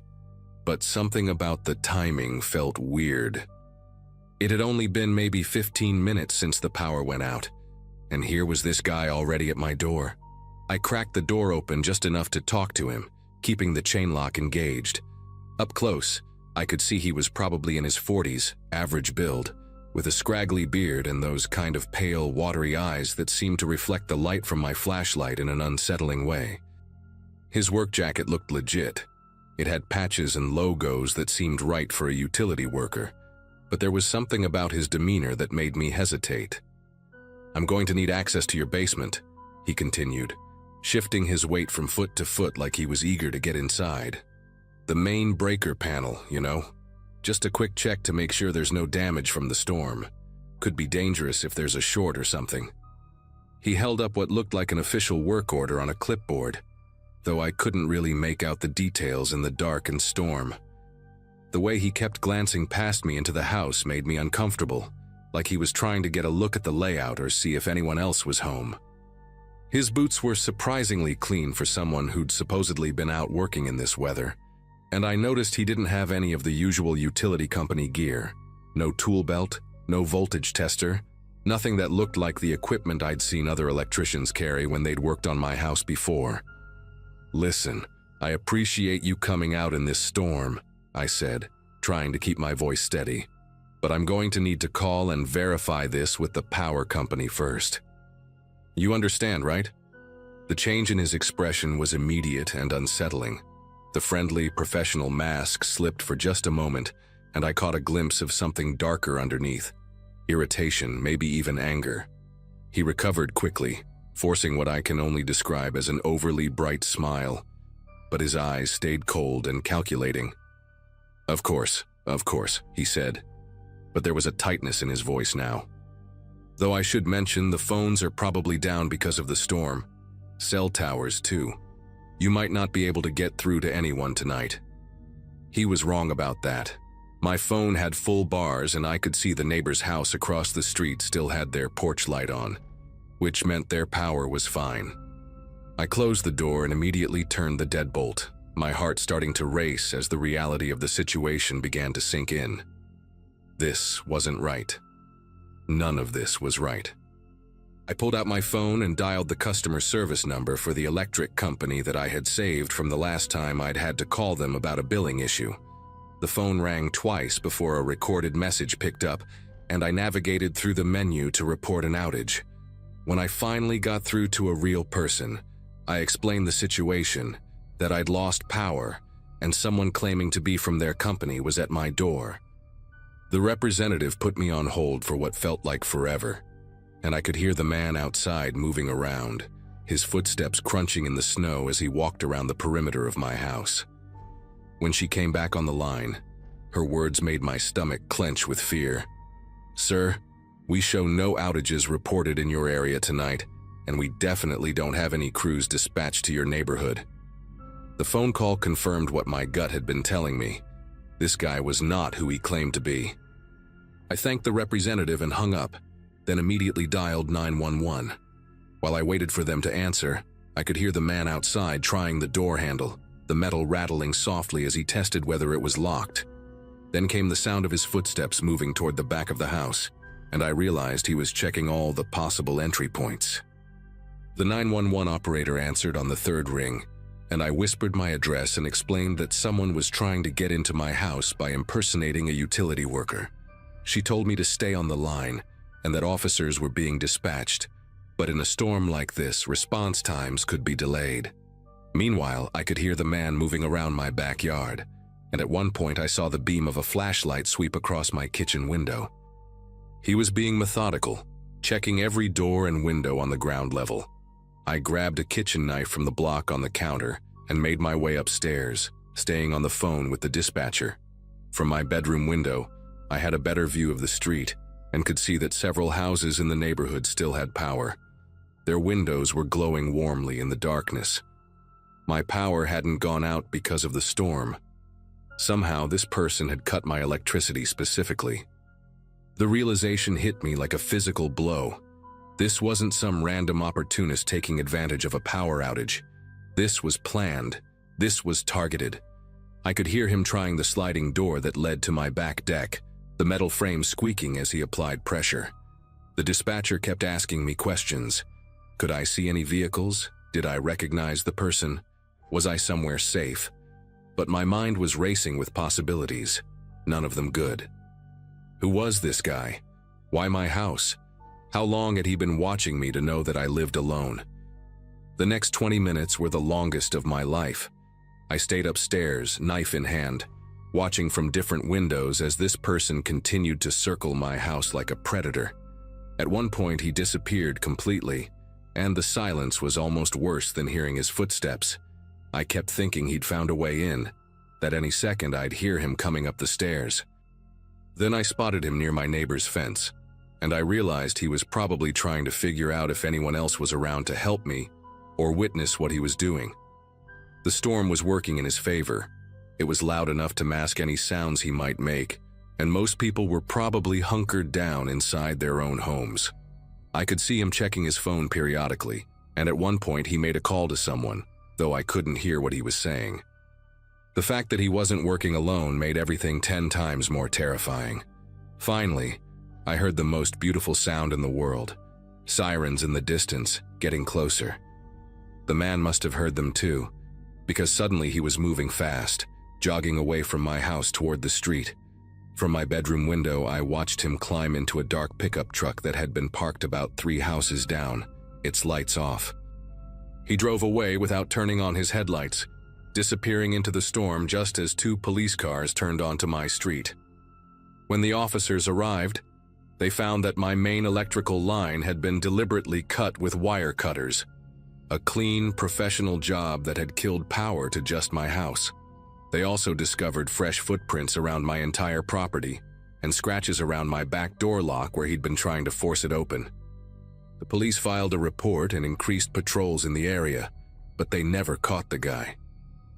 But something about the timing felt weird. It had only been maybe 15 minutes since the power went out, and here was this guy already at my door. I cracked the door open just enough to talk to him, keeping the chain lock engaged. Up close, I could see he was probably in his 40s, average build, with a scraggly beard and those kind of pale, watery eyes that seemed to reflect the light from my flashlight in an unsettling way. His work jacket looked legit. It had patches and logos that seemed right for a utility worker, but there was something about his demeanor that made me hesitate. "I'm going to need access to your basement," he continued, shifting his weight from foot to foot like he was eager to get inside. "The main breaker panel, you know. Just a quick check to make sure there's no damage from the storm. Could be dangerous if there's a short or something." He held up what looked like an official work order on a clipboard, though I couldn't really make out the details in the dark and storm. The way he kept glancing past me into the house made me uncomfortable, like he was trying to get a look at the layout or see if anyone else was home. His boots were surprisingly clean for someone who'd supposedly been out working in this weather, and I noticed he didn't have any of the usual utility company gear. No tool belt, no voltage tester, nothing that looked like the equipment I'd seen other electricians carry when they'd worked on my house before. "Listen, I appreciate you coming out in this storm," I said, trying to keep my voice steady, "but I'm going to need to call and verify this with the power company first. You understand, right?" The change in his expression was immediate and unsettling. The friendly, professional mask slipped for just a moment, and I caught a glimpse of something darker underneath. Irritation, maybe even anger. He recovered quickly, forcing what I can only describe as an overly bright smile, but his eyes stayed cold and calculating. Of course," he said, but there was a tightness in his voice now. "Though I should mention the phones are probably down because of the storm. Cell towers, too. You might not be able to get through to anyone tonight." He was wrong about that. My phone had full bars and I could see the neighbor's house across the street still had their porch light on, which meant their power was fine. I closed the door and immediately turned the deadbolt, my heart starting to race as the reality of the situation began to sink in. This wasn't right. None of this was right. I pulled out my phone and dialed the customer service number for the electric company that I had saved from the last time I'd had to call them about a billing issue. The phone rang twice before a recorded message picked up, and I navigated through the menu to report an outage. When I finally got through to a real person, I explained the situation, that I'd lost power, and someone claiming to be from their company was at my door. The representative put me on hold for what felt like forever, and I could hear the man outside moving around, his footsteps crunching in the snow as he walked around the perimeter of my house. When she came back on the line, her words made my stomach clench with fear. "Sir, we show no outages reported in your area tonight, and we definitely don't have any crews dispatched to your neighborhood." The phone call confirmed what my gut had been telling me. This guy was not who he claimed to be. I thanked the representative and hung up, then immediately dialed 911. While I waited for them to answer, I could hear the man outside trying the door handle, the metal rattling softly as he tested whether it was locked. Then came the sound of his footsteps moving toward the back of the house, and I realized he was checking all the possible entry points. The 911 operator answered on the third ring, and I whispered my address and explained that someone was trying to get into my house by impersonating a utility worker. She told me to stay on the line, and that officers were being dispatched, but in a storm like this, response times could be delayed. Meanwhile, I could hear the man moving around my backyard, and at one point I saw the beam of a flashlight sweep across my kitchen window. He was being methodical, checking every door and window on the ground level. I grabbed a kitchen knife from the block on the counter and made my way upstairs, staying on the phone with the dispatcher. From my bedroom window, I had a better view of the street and could see that several houses in the neighborhood still had power. Their windows were glowing warmly in the darkness. My power hadn't gone out because of the storm. Somehow, this person had cut my electricity specifically. The realization hit me like a physical blow. This wasn't some random opportunist taking advantage of a power outage. This was planned. This was targeted. I could hear him trying the sliding door that led to my back deck, the metal frame squeaking as he applied pressure. The dispatcher kept asking me questions. Could I see any vehicles? Did I recognize the person? Was I somewhere safe? But my mind was racing with possibilities, none of them good. Who was this guy? Why my house? How long had he been watching me to know that I lived alone? The next 20 minutes were the longest of my life. I stayed upstairs, knife in hand, watching from different windows as this person continued to circle my house like a predator. At one point, he disappeared completely, and the silence was almost worse than hearing his footsteps. I kept thinking he'd found a way in, that any second I'd hear him coming up the stairs. Then I spotted him near my neighbor's fence, and I realized he was probably trying to figure out if anyone else was around to help me or witness what he was doing. The storm was working in his favor. It was loud enough to mask any sounds he might make, and most people were probably hunkered down inside their own homes. I could see him checking his phone periodically, and at one point he made a call to someone, though I couldn't hear what he was saying. The fact that he wasn't working alone made everything 10 times more terrifying. Finally, I heard the most beautiful sound in the world. Sirens in the distance, getting closer. The man must have heard them too, because suddenly he was moving fast, jogging away from my house toward the street. From my bedroom window, I watched him climb into a dark pickup truck that had been parked about 3 houses down, its lights off. He drove away without turning on his headlights, disappearing into the storm just as 2 police cars turned onto my street. When the officers arrived, they found that my main electrical line had been deliberately cut with wire cutters. A clean, professional job that had killed power to just my house. They also discovered fresh footprints around my entire property and scratches around my back door lock where he'd been trying to force it open. The police filed a report and increased patrols in the area, but they never caught the guy.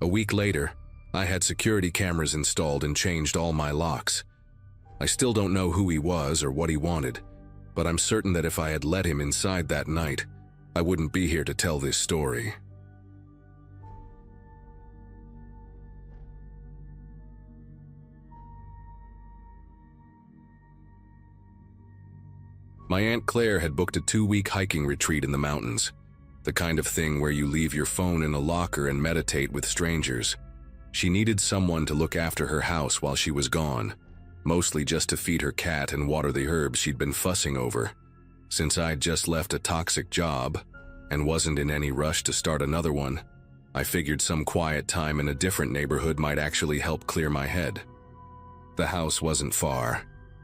A week later, I had security cameras installed and changed all my locks. I still don't know who he was or what he wanted, but I'm certain that if I had let him inside that night, I wouldn't be here to tell this story. My Aunt Claire had booked a 2-week hiking retreat in the mountains, the kind of thing where you leave your phone in a locker and meditate with strangers. She needed someone to look after her house while she was gone, mostly just to feed her cat and water the herbs she'd been fussing over. Since I'd just left a toxic job and wasn't in any rush to start another one, I figured some quiet time in a different neighborhood might actually help clear my head. The house wasn't far,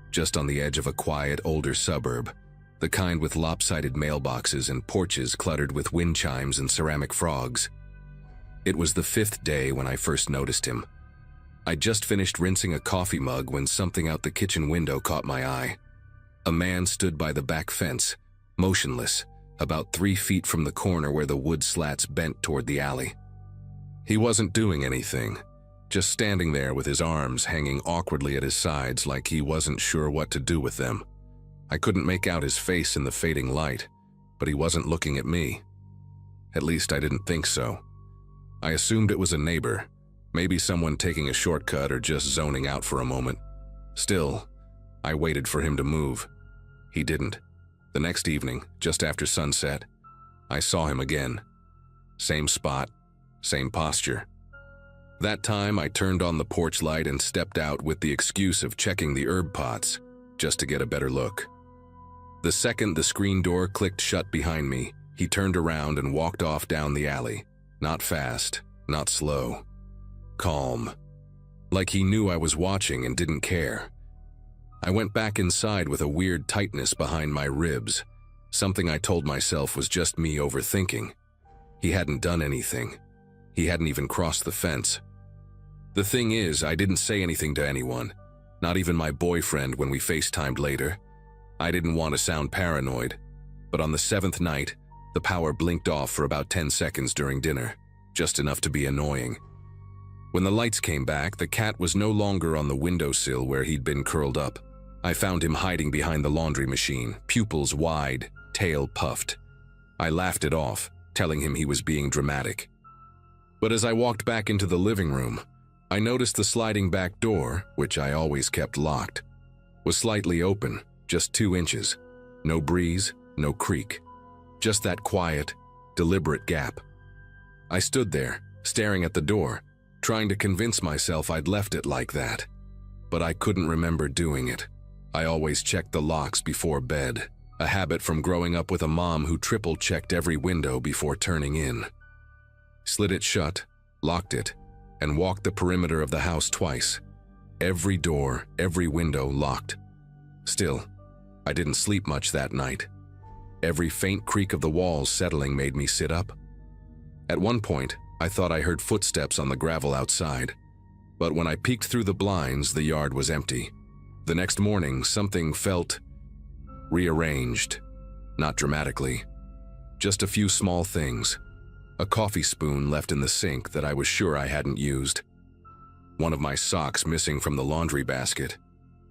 just on the edge of a quiet, older suburb, the kind with lopsided mailboxes and porches cluttered with wind chimes and ceramic frogs. It was the 5th day when I first noticed him. I'd just finished rinsing a coffee mug when something out the kitchen window caught my eye. A man stood by the back fence, motionless, about 3 feet from the corner where the wood slats bent toward the alley. He wasn't doing anything, just standing there with his arms hanging awkwardly at his sides like he wasn't sure what to do with them. I couldn't make out his face in the fading light, but he wasn't looking at me. At least I didn't think so. I assumed it was a neighbor, maybe someone taking a shortcut or just zoning out for a moment. Still, I waited for him to move. He didn't. The next evening, just after sunset, I saw him again. Same spot, same posture. That time I turned on the porch light and stepped out with the excuse of checking the herb pots, just to get a better look. The second the screen door clicked shut behind me, he turned around and walked off down the alley. Not fast, not slow. Calm. Like he knew I was watching and didn't care. I went back inside with a weird tightness behind my ribs. Something I told myself was just me overthinking. He hadn't done anything. He hadn't even crossed the fence. The thing is, I didn't say anything to anyone, not even my boyfriend when we FaceTimed later. I didn't want to sound paranoid, but on the 7th night, the power blinked off for about 10 seconds during dinner, just enough to be annoying. When the lights came back, the cat was no longer on the windowsill where he'd been curled up. I found him hiding behind the laundry machine, pupils wide, tail puffed. I laughed it off, telling him he was being dramatic. But as I walked back into the living room, I noticed the sliding back door, which I always kept locked, was slightly open, just 2 inches. No breeze, no creak. Just that quiet, deliberate gap. I stood there, staring at the door, trying to convince myself I'd left it like that. But I couldn't remember doing it. I always checked the locks before bed, a habit from growing up with a mom who triple-checked every window before turning in. Slid it shut, locked it, and walked the perimeter of the house twice. Every door, every window locked. Still, I didn't sleep much that night. Every faint creak of the walls settling made me sit up. At one point, I thought I heard footsteps on the gravel outside, but when I peeked through the blinds, the yard was empty. The next morning, something felt rearranged, not dramatically. Just a few small things. A coffee spoon left in the sink that I was sure I hadn't used. One of my socks missing from the laundry basket.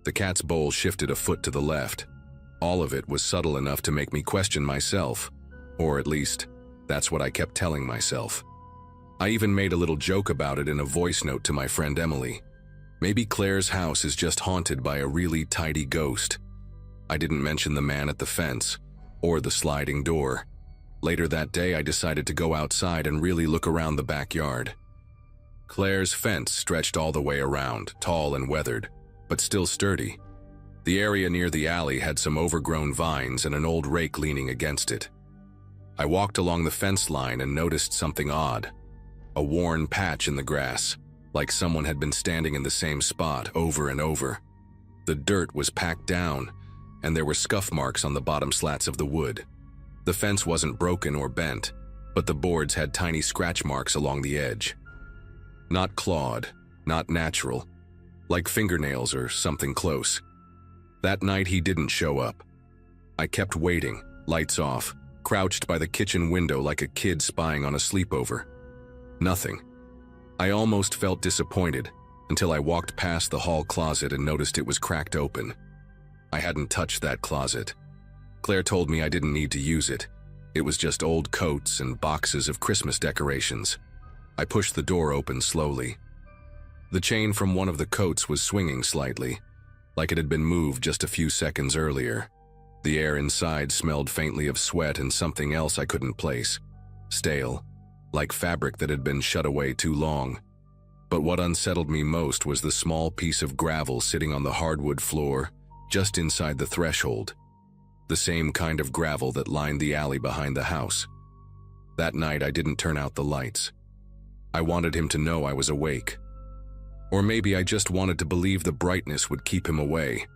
The cat's bowl shifted a foot to the left. All of it was subtle enough to make me question myself, or at least, that's what I kept telling myself. I even made a little joke about it in a voice note to my friend Emily. Maybe Claire's house is just haunted by a really tidy ghost. I didn't mention the man at the fence, or the sliding door. Later that day, I decided to go outside and really look around the backyard. Claire's fence stretched all the way around, tall and weathered, but still sturdy. The area near the alley had some overgrown vines and an old rake leaning against it. I walked along the fence line and noticed something odd. A worn patch in the grass, like someone had been standing in the same spot over and over. The dirt was packed down, and there were scuff marks on the bottom slats of the wood. The fence wasn't broken or bent, but the boards had tiny scratch marks along the edge. Not clawed, not natural, like fingernails or something close. That night he didn't show up. I kept waiting, lights off, crouched by the kitchen window like a kid spying on a sleepover. Nothing. I almost felt disappointed until I walked past the hall closet and noticed it was cracked open. I hadn't touched that closet. Claire told me I didn't need to use it. It was just old coats and boxes of Christmas decorations. I pushed the door open slowly. The chain from one of the coats was swinging slightly, like it had been moved just a few seconds earlier. The air inside smelled faintly of sweat and something else I couldn't place. Stale, like fabric that had been shut away too long. But what unsettled me most was the small piece of gravel sitting on the hardwood floor, just inside the threshold. The same kind of gravel that lined the alley behind the house. That night I didn't turn out the lights. I wanted him to know I was awake. Or maybe I just wanted to believe the brightness would keep him away.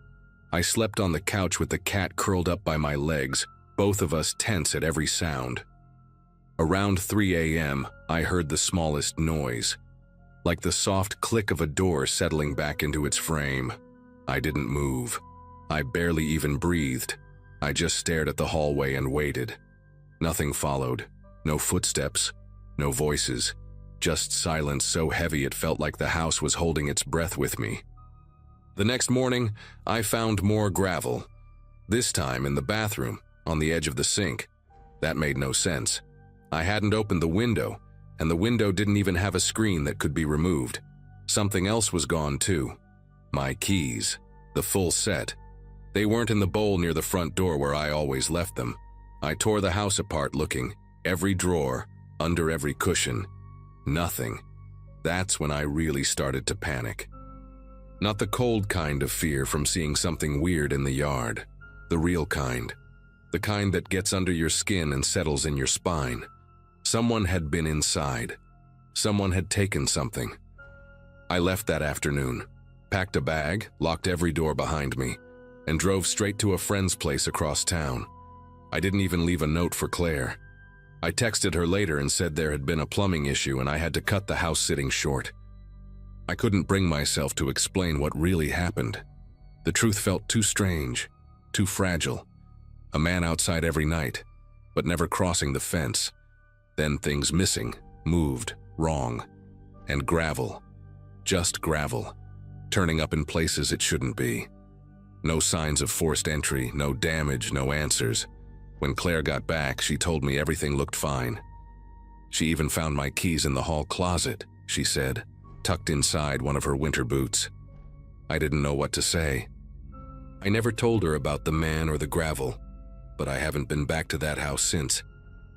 I slept on the couch with the cat curled up by my legs, both of us tense at every sound. Around 3 a.m., I heard the smallest noise, like the soft click of a door settling back into its frame. I didn't move. I barely even breathed. I just stared at the hallway and waited. Nothing followed. No footsteps. No voices. Just silence so heavy it felt like the house was holding its breath with me. The next morning, I found more gravel. This time in the bathroom, on the edge of the sink. That made no sense. I hadn't opened the window, and the window didn't even have a screen that could be removed. Something else was gone too. My keys. The full set. They weren't in the bowl near the front door where I always left them. I tore the house apart looking. Every drawer, under every cushion. Nothing. That's when I really started to panic. Not the cold kind of fear from seeing something weird in the yard. The real kind. The kind that gets under your skin and settles in your spine. Someone had been inside. Someone had taken something. I left that afternoon, packed a bag, locked every door behind me, and drove straight to a friend's place across town. I didn't even leave a note for Claire. I texted her later and said there had been a plumbing issue and I had to cut the house sitting short. I couldn't bring myself to explain what really happened. The truth felt too strange, too fragile. A man outside every night, but never crossing the fence. Then things missing, moved, wrong. And gravel. Just gravel. Turning up in places it shouldn't be. No signs of forced entry, no damage, no answers. When Claire got back, she told me everything looked fine. She even found my keys in the hall closet, she said, tucked inside one of her winter boots. I didn't know what to say. I never told her about the man or the gravel, but I haven't been back to that house since.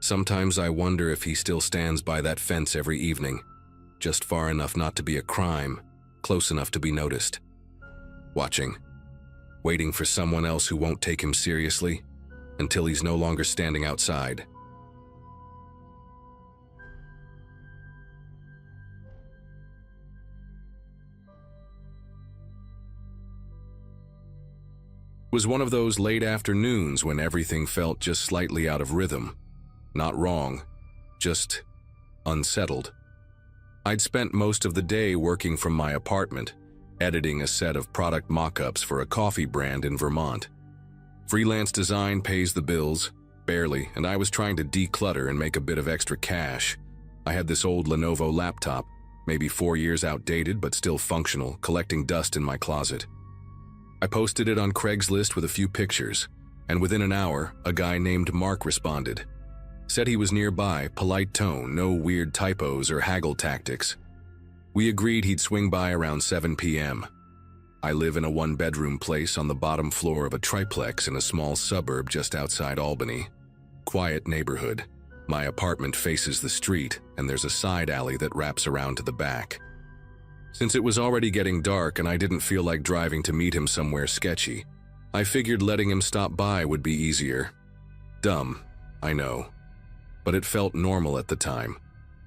Sometimes I wonder if he still stands by that fence every evening, just far enough not to be a crime, close enough to be noticed. Watching, waiting for someone else who won't take him seriously, until he's no longer standing outside. It was one of those late afternoons when everything felt just slightly out of rhythm. Not wrong, just unsettled. I'd spent most of the day working from my apartment, editing a set of product mock-ups for a coffee brand in Vermont. Freelance design pays the bills, barely, and I was trying to declutter and make a bit of extra cash. I had this old Lenovo laptop, maybe 4 years outdated but still functional, collecting dust in my closet. I posted it on Craigslist with a few pictures, and within an hour, a guy named Mark responded. Said he was nearby, polite tone, no weird typos or haggle tactics. We agreed he'd swing by around 7 p.m. I live in a one-bedroom place on the bottom floor of a triplex in a small suburb just outside Albany. Quiet neighborhood. My apartment faces the street, and there's a side alley that wraps around to the back. Since it was already getting dark and I didn't feel like driving to meet him somewhere sketchy, I figured letting him stop by would be easier. Dumb, I know. But it felt normal at the time.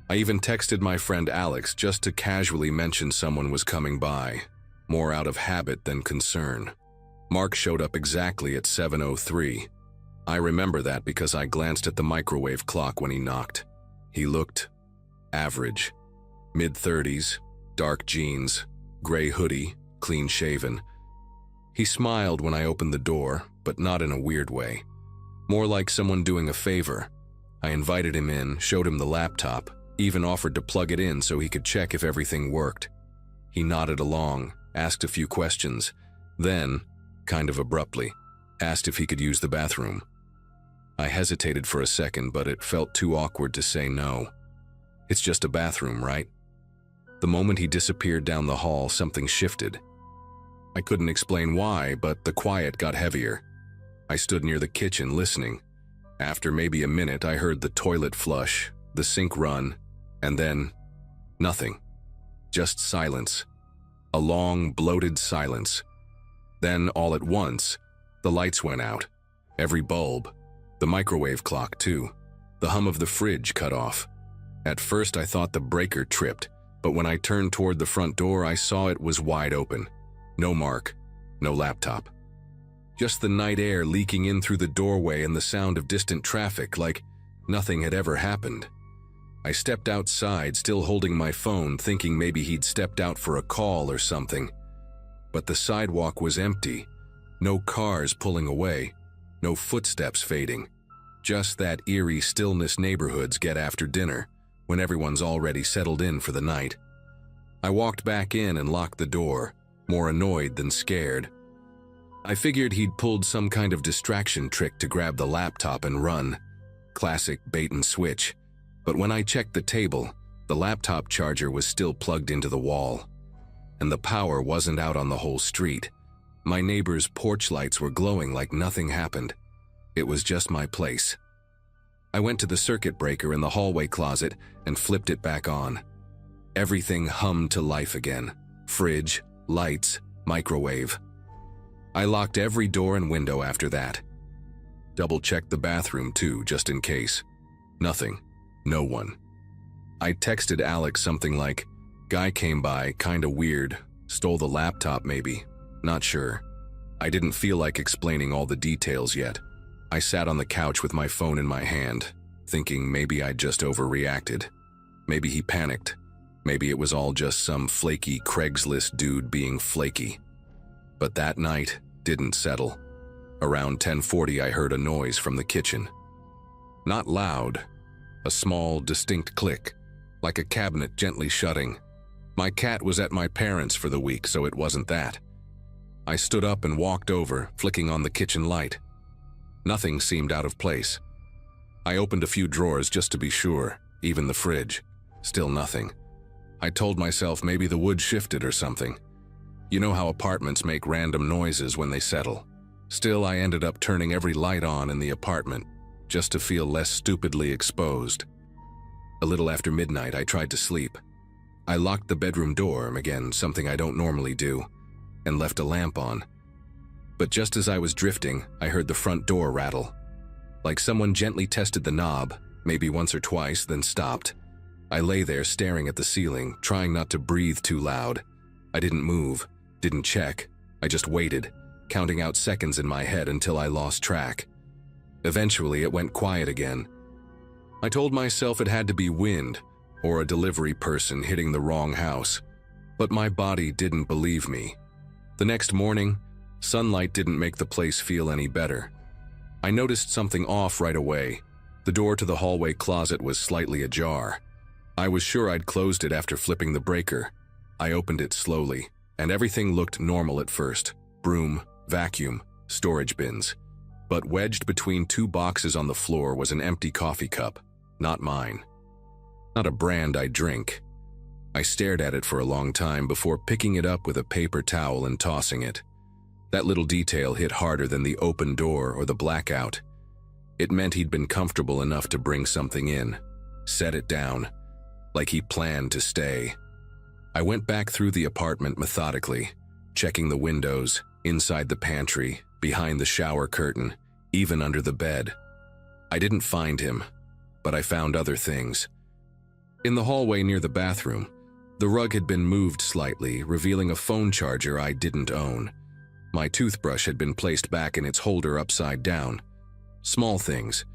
I even texted my friend Alex just to casually mention someone was coming by. More out of habit than concern. Mark showed up exactly at 7:03. I remember that because I glanced at the microwave clock when he knocked. He looked average. Mid-30s, dark jeans, gray hoodie, clean-shaven. He smiled when I opened the door, but not in a weird way. More like someone doing a favor. I invited him in, showed him the laptop, even offered to plug it in so he could check if everything worked. He nodded along, asked a few questions, then, kind of abruptly, asked if he could use the bathroom. I hesitated for a second, but it felt too awkward to say no. It's just a bathroom, right? The moment he disappeared down the hall, something shifted. I couldn't explain why, but the quiet got heavier. I stood near the kitchen listening. After maybe a minute, I heard the toilet flush, the sink run, and then nothing. Just silence. A long, bloated silence. Then, all at once, the lights went out. Every bulb. The microwave clock, too. The hum of the fridge cut off. At first, I thought the breaker tripped, but when I turned toward the front door, I saw it was wide open. No Mark. No laptop. Just the night air leaking in through the doorway and the sound of distant traffic, like nothing had ever happened. I stepped outside, still holding my phone, thinking maybe he'd stepped out for a call or something. But the sidewalk was empty. No cars pulling away. No footsteps fading. Just that eerie stillness neighborhoods get after dinner, when everyone's already settled in for the night. I walked back in and locked the door, more annoyed than scared. I figured he'd pulled some kind of distraction trick to grab the laptop and run. Classic bait and switch. But when I checked the table, the laptop charger was still plugged into the wall. And the power wasn't out on the whole street. My neighbor's porch lights were glowing like nothing happened. It was just my place. I went to the circuit breaker in the hallway closet and flipped it back on. Everything hummed to life again. Fridge, lights, microwave. I locked every door and window after that. Double-checked the bathroom too, just in case. Nothing. No one. I texted Alex something like, "Guy came by, kinda weird, stole the laptop maybe, not sure." I didn't feel like explaining all the details yet. I sat on the couch with my phone in my hand, thinking maybe I'd just overreacted. Maybe he panicked. Maybe it was all just some flaky Craigslist dude being flaky. But that night didn't settle. Around 10:40, I heard a noise from the kitchen. Not loud, a small, distinct click, like a cabinet gently shutting. My cat was at my parents' for the week, so it wasn't that. I stood up and walked over, flicking on the kitchen light. Nothing seemed out of place. I opened a few drawers just to be sure, even the fridge. Still nothing. I told myself maybe the wood shifted or something. You know how apartments make random noises when they settle. Still, I ended up turning every light on in the apartment, just to feel less stupidly exposed. A little after midnight, I tried to sleep. I locked the bedroom door, again, something I don't normally do, and left a lamp on. But just as I was drifting, I heard the front door rattle. Like someone gently tested the knob, maybe once or twice, then stopped. I lay there staring at the ceiling, trying not to breathe too loud. I didn't move, didn't check. I just waited, counting out seconds in my head until I lost track. Eventually, it went quiet again. I told myself it had to be wind or a delivery person hitting the wrong house, but my body didn't believe me. The next morning, sunlight didn't make the place feel any better. I noticed something off right away. The door to the hallway closet was slightly ajar. I was sure I'd closed it after flipping the breaker. I opened it slowly, and everything looked normal at first. Broom, vacuum, storage bins. But wedged between two boxes on the floor was an empty coffee cup. Not mine. Not a brand I drink. I stared at it for a long time before picking it up with a paper towel and tossing it. That little detail hit harder than the open door or the blackout. It meant he'd been comfortable enough to bring something in, set it down, like he planned to stay. I went back through the apartment methodically, checking the windows, inside the pantry, behind the shower curtain, even under the bed. I didn't find him, but I found other things. In the hallway near the bathroom, the rug had been moved slightly, revealing a phone charger I didn't own. My toothbrush had been placed back in its holder upside down. Small things,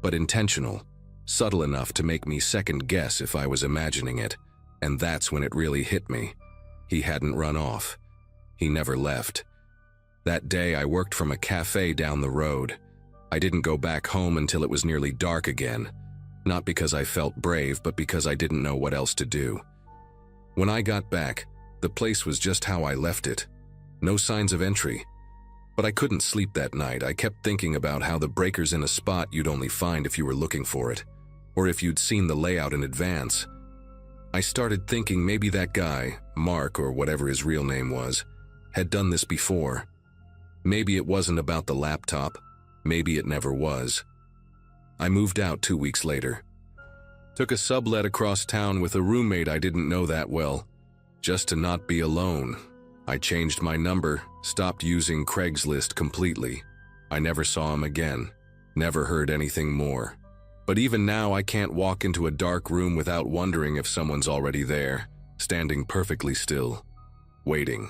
but intentional, subtle enough to make me second guess if I was imagining it, and that's when it really hit me. He hadn't run off. He never left. That day I worked from a cafe down the road. I didn't go back home until it was nearly dark again, not because I felt brave, but because I didn't know what else to do. When I got back, the place was just how I left it. No signs of entry. But I couldn't sleep that night. I kept thinking about how the breaker's in a spot you'd only find if you were looking for it, or if you'd seen the layout in advance. I started thinking maybe that guy, Mark or whatever his real name was, had done this before. Maybe it wasn't about the laptop. Maybe it never was. I moved out 2 weeks later. Took a sublet across town with a roommate I didn't know that well, just to not be alone. I changed my number, stopped using Craigslist completely. I never saw him again, never heard anything more. But even now I can't walk into a dark room without wondering if someone's already there, standing perfectly still, waiting.